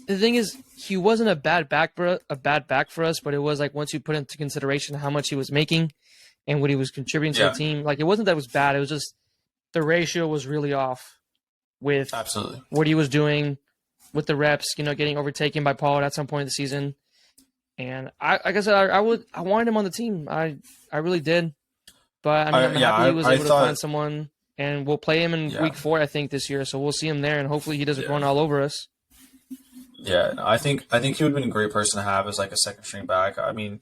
thing is, he wasn't a bad back for us, but it was once you put into consideration how much he was making and what he was contributing to the team, it wasn't that it was bad. It was just the ratio was really off with what he was doing with the reps, getting overtaken by Pollard at some point in the season. And like I said, I wanted him on the team. I really did. But I'm happy he was able to find someone. And we'll play him in week 4, I think, this year. So we'll see him there, and hopefully he doesn't run all over us.
Yeah, I think he would have been a great person to have as a second string back. I mean,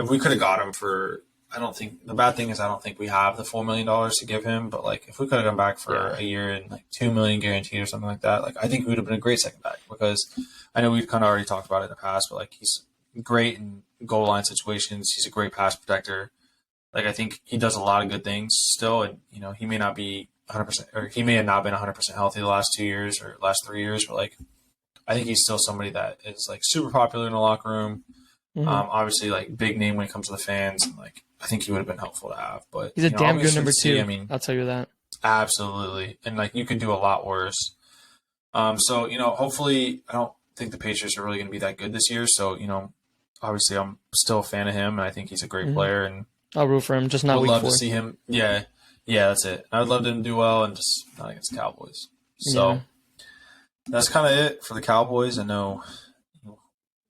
if we could have got him for, the bad thing is I don't think we have the $4 million to give him. But if we could have come back for a year and $2 million guaranteed or something like that, I think he would have been a great second back, because I know we've kind of already talked about it in the past, but he's great in goal line situations. He's a great pass protector. I think he does a lot of good things still, and he may not be 100%, or he may have not been 100% healthy the last 2 years or last 3 years, but I think he's still somebody that is super popular in the locker room. Obviously, big name when it comes to the fans, and I think he would have been helpful to have. But
he's a damn good number 2. I'll tell you that.
Absolutely, and you can do a lot worse. So hopefully, I don't think the Patriots are really going to be that good this year. So obviously, I'm still a fan of him, and I think he's a great player, and
I'll root for him, just not week 4.
I'd love to see him. Yeah, that's it. I would love him to do well, and just not against the Cowboys. So that's kind of it for the Cowboys. I know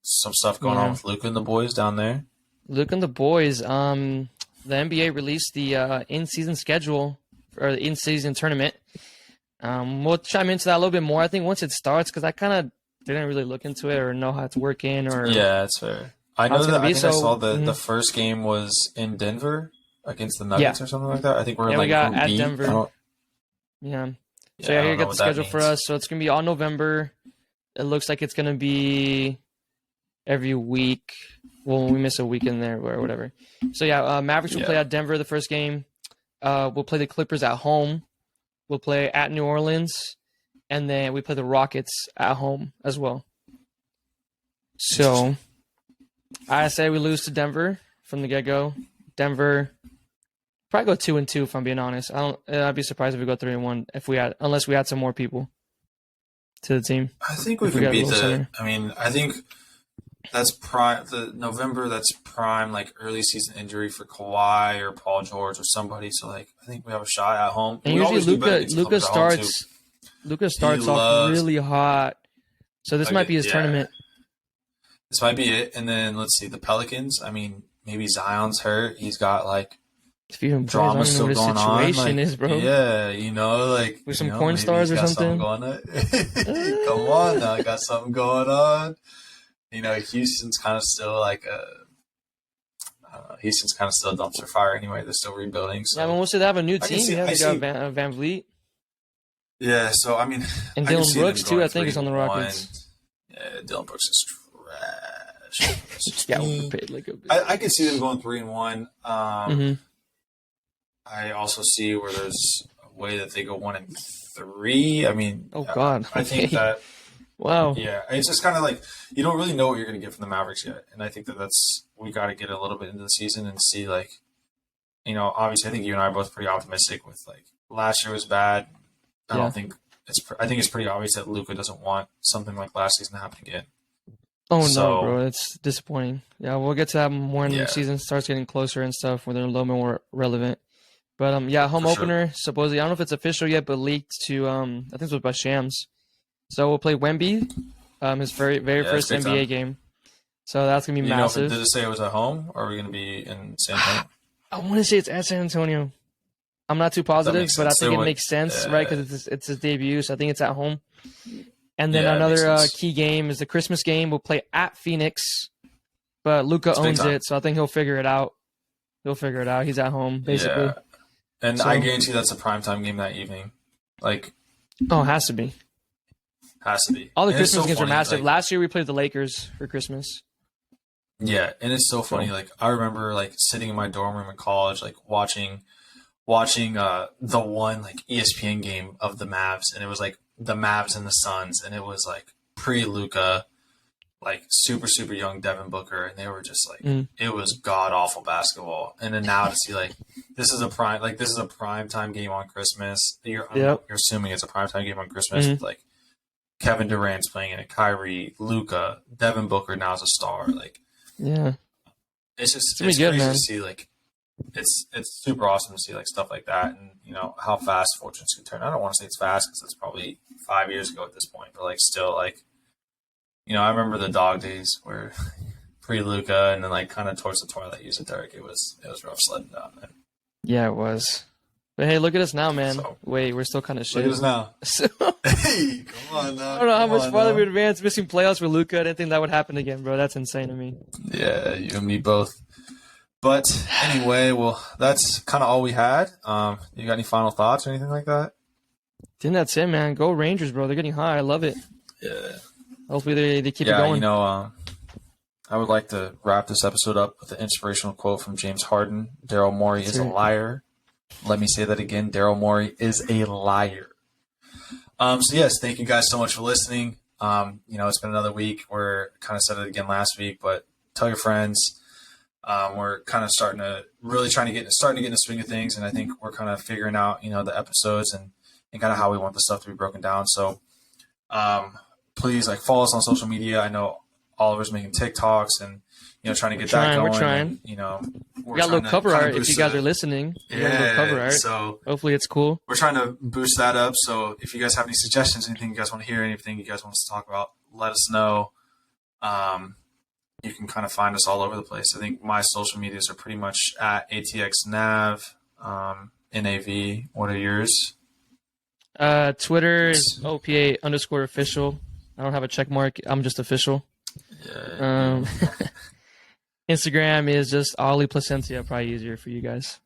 some stuff going on with Luka and the boys down there.
Luka and the boys. The NBA released the in-season schedule or the in-season tournament. We'll chime into that a little bit more. I think once it starts, because I kind of didn't really look into it or know how it's working. Or
that's fair. I know that I saw the first game was in Denver against the Nuggets or something like that. I think we're in
we got at
B.
Denver. So here you got the schedule for us. So it's gonna be all November. It looks like it's gonna be every week. Well, we miss a week in there or whatever. So Mavericks will play at Denver the first game. We'll play the Clippers at home. We'll play at New Orleans, and then we play the Rockets at home as well. So I say we lose to Denver from the get-go. Denver. Probably go 2-2 if I'm being honest. I'd be surprised if we go 3-1 unless we add some more people to the team.
I think we can beat I think that's prime. The November, that's prime, like early season injury for Kawhi or Paul George or somebody. So like, I think we have a shot at home.
And usually Luka starts off really hot. So this might be his tournament.
This might be it. And then let's see the Pelicans. I mean, maybe Zion's hurt. He's got like drama still going on.
Is, bro.
Yeah, like
with some porn stars or something.
Come on, now I got something going on. Houston's kind of still like Houston's kind of still a dumpster fire anyway. They're still rebuilding. So.
Yeah, I mean, they have a new team. They got Van Vliet.
Yeah, so I mean,
and Dillon Brooks too. I think is on the Rockets.
Yeah, Dillon Brooks is trash.
Yeah, overpaid like a bitch.
I could see them going 3-1. I also see where there's a way that they go 1-3. I mean,
oh god,
I think that.
Wow.
Yeah, it's just kind of like you don't really know what you're going to get from the Mavericks yet, and I think we got to get a little bit into the season and see like, obviously I think you and I are both pretty optimistic with like last year was bad. I think it's pretty obvious that Luka doesn't want something like last season to happen again.
Oh no, bro, it's disappointing. Yeah, we'll get to that more when the season starts getting closer and stuff when they're a little more relevant. But home opener supposedly I don't know if it's official yet, but leaked to I think it was by Shams. So we'll play Wemby, his very first NBA game. So that's gonna be massive.
Did it say it was at home, or are we gonna be in San Antonio?
I want to say it's at San Antonio. I'm not too positive, but I think it makes sense, right? Because it's his debut, so I think it's at home. And then another key game is the Christmas game. We'll play at Phoenix, but Luka owns it, so I think he'll figure it out. He's at home, basically.
Yeah. And I guarantee that's a primetime game that evening. Like,
it has to be. All the Christmas games are massive. Like, last year we played the Lakers for Christmas.
Yeah, and it's so funny. Like I remember like sitting in my dorm room in college, like watching the one like ESPN game of the Mavs, and it was like the Mavs and the Suns, and it was like pre-Luka, like super young Devin Booker, and they were just like it was god awful basketball. And then now to see like this is a prime time game on Christmas. You're assuming it's a prime time game on Christmas with like Kevin Durant's playing in it, Kyrie, Luka, Devin Booker now is a star. Like,
yeah,
it's crazy to see. Like, it's super awesome to see like stuff like that, and how fast fortunes can turn. I don't want to say it's fast because it's probably 5 years ago at this point, but like still like, I remember the dog days where pre-Luka and then like kind of towards the twilight years of Derek, it was rough sledding down, man.
Yeah, it was. But hey, look at us now, man. So, wait, we're still kind of shit.
Look at us now.
Hey, come on now. I don't know how much farther we advanced, missing playoffs for Luka. I didn't think that would happen again, bro. That's insane to me.
Yeah, you and me both. But anyway, well, that's kind of all we had. You got any final thoughts or anything like that?
I think that's it, man. Go Rangers, bro. They're getting high. I love it.
Yeah.
Hopefully they keep it going.
I would like to wrap this episode up with an inspirational quote from James Harden. Daryl Morey is a liar. Let me say that again. Daryl Morey is a liar. So yes, thank you guys so much for listening. It's been another week. We're kind of said it again last week, but tell your friends. We're kind of starting to get in the swing of things, and I think we're kind of figuring out, the episodes and kind of how we want the stuff to be broken down. So, please follow us on social media. I know Oliver's making TikToks and trying to get that going.
We're trying.
And,
we got a little cover art if you guys are listening.
Yeah,
cover art.
So
hopefully it's cool.
We're trying to boost that up. So if you guys have any suggestions, anything you guys want to hear, anything you guys want us to talk about, let us know. You can kind of find us all over the place. I think my social medias are pretty much at ATXNav, NAV. What are yours?
Twitter is OPA_official. I don't have a check mark. I'm just official.
Yeah.
Instagram is just Oli Placencia. Probably easier for you guys.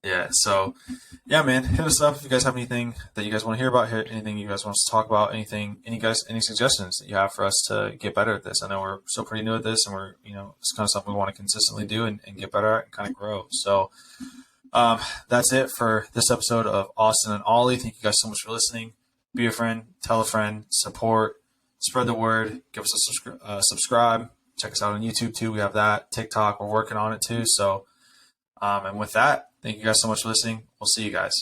Yeah. So, yeah, man, hit us up if you guys have anything that you guys want to hear about. Anything you guys want us to talk about. Any suggestions that you have for us to get better at this. I know we're still pretty new at this, and we're it's kind of something we want to consistently do and get better at and kind of grow. So, that's it for this episode of Austin and Oli. Thank you guys so much for listening. Be a friend, tell a friend, support, spread the word, give us a subscribe. Check us out on YouTube too. We have that. TikTok, we're working on it too. So And with that, thank you guys so much for listening. We'll see you guys.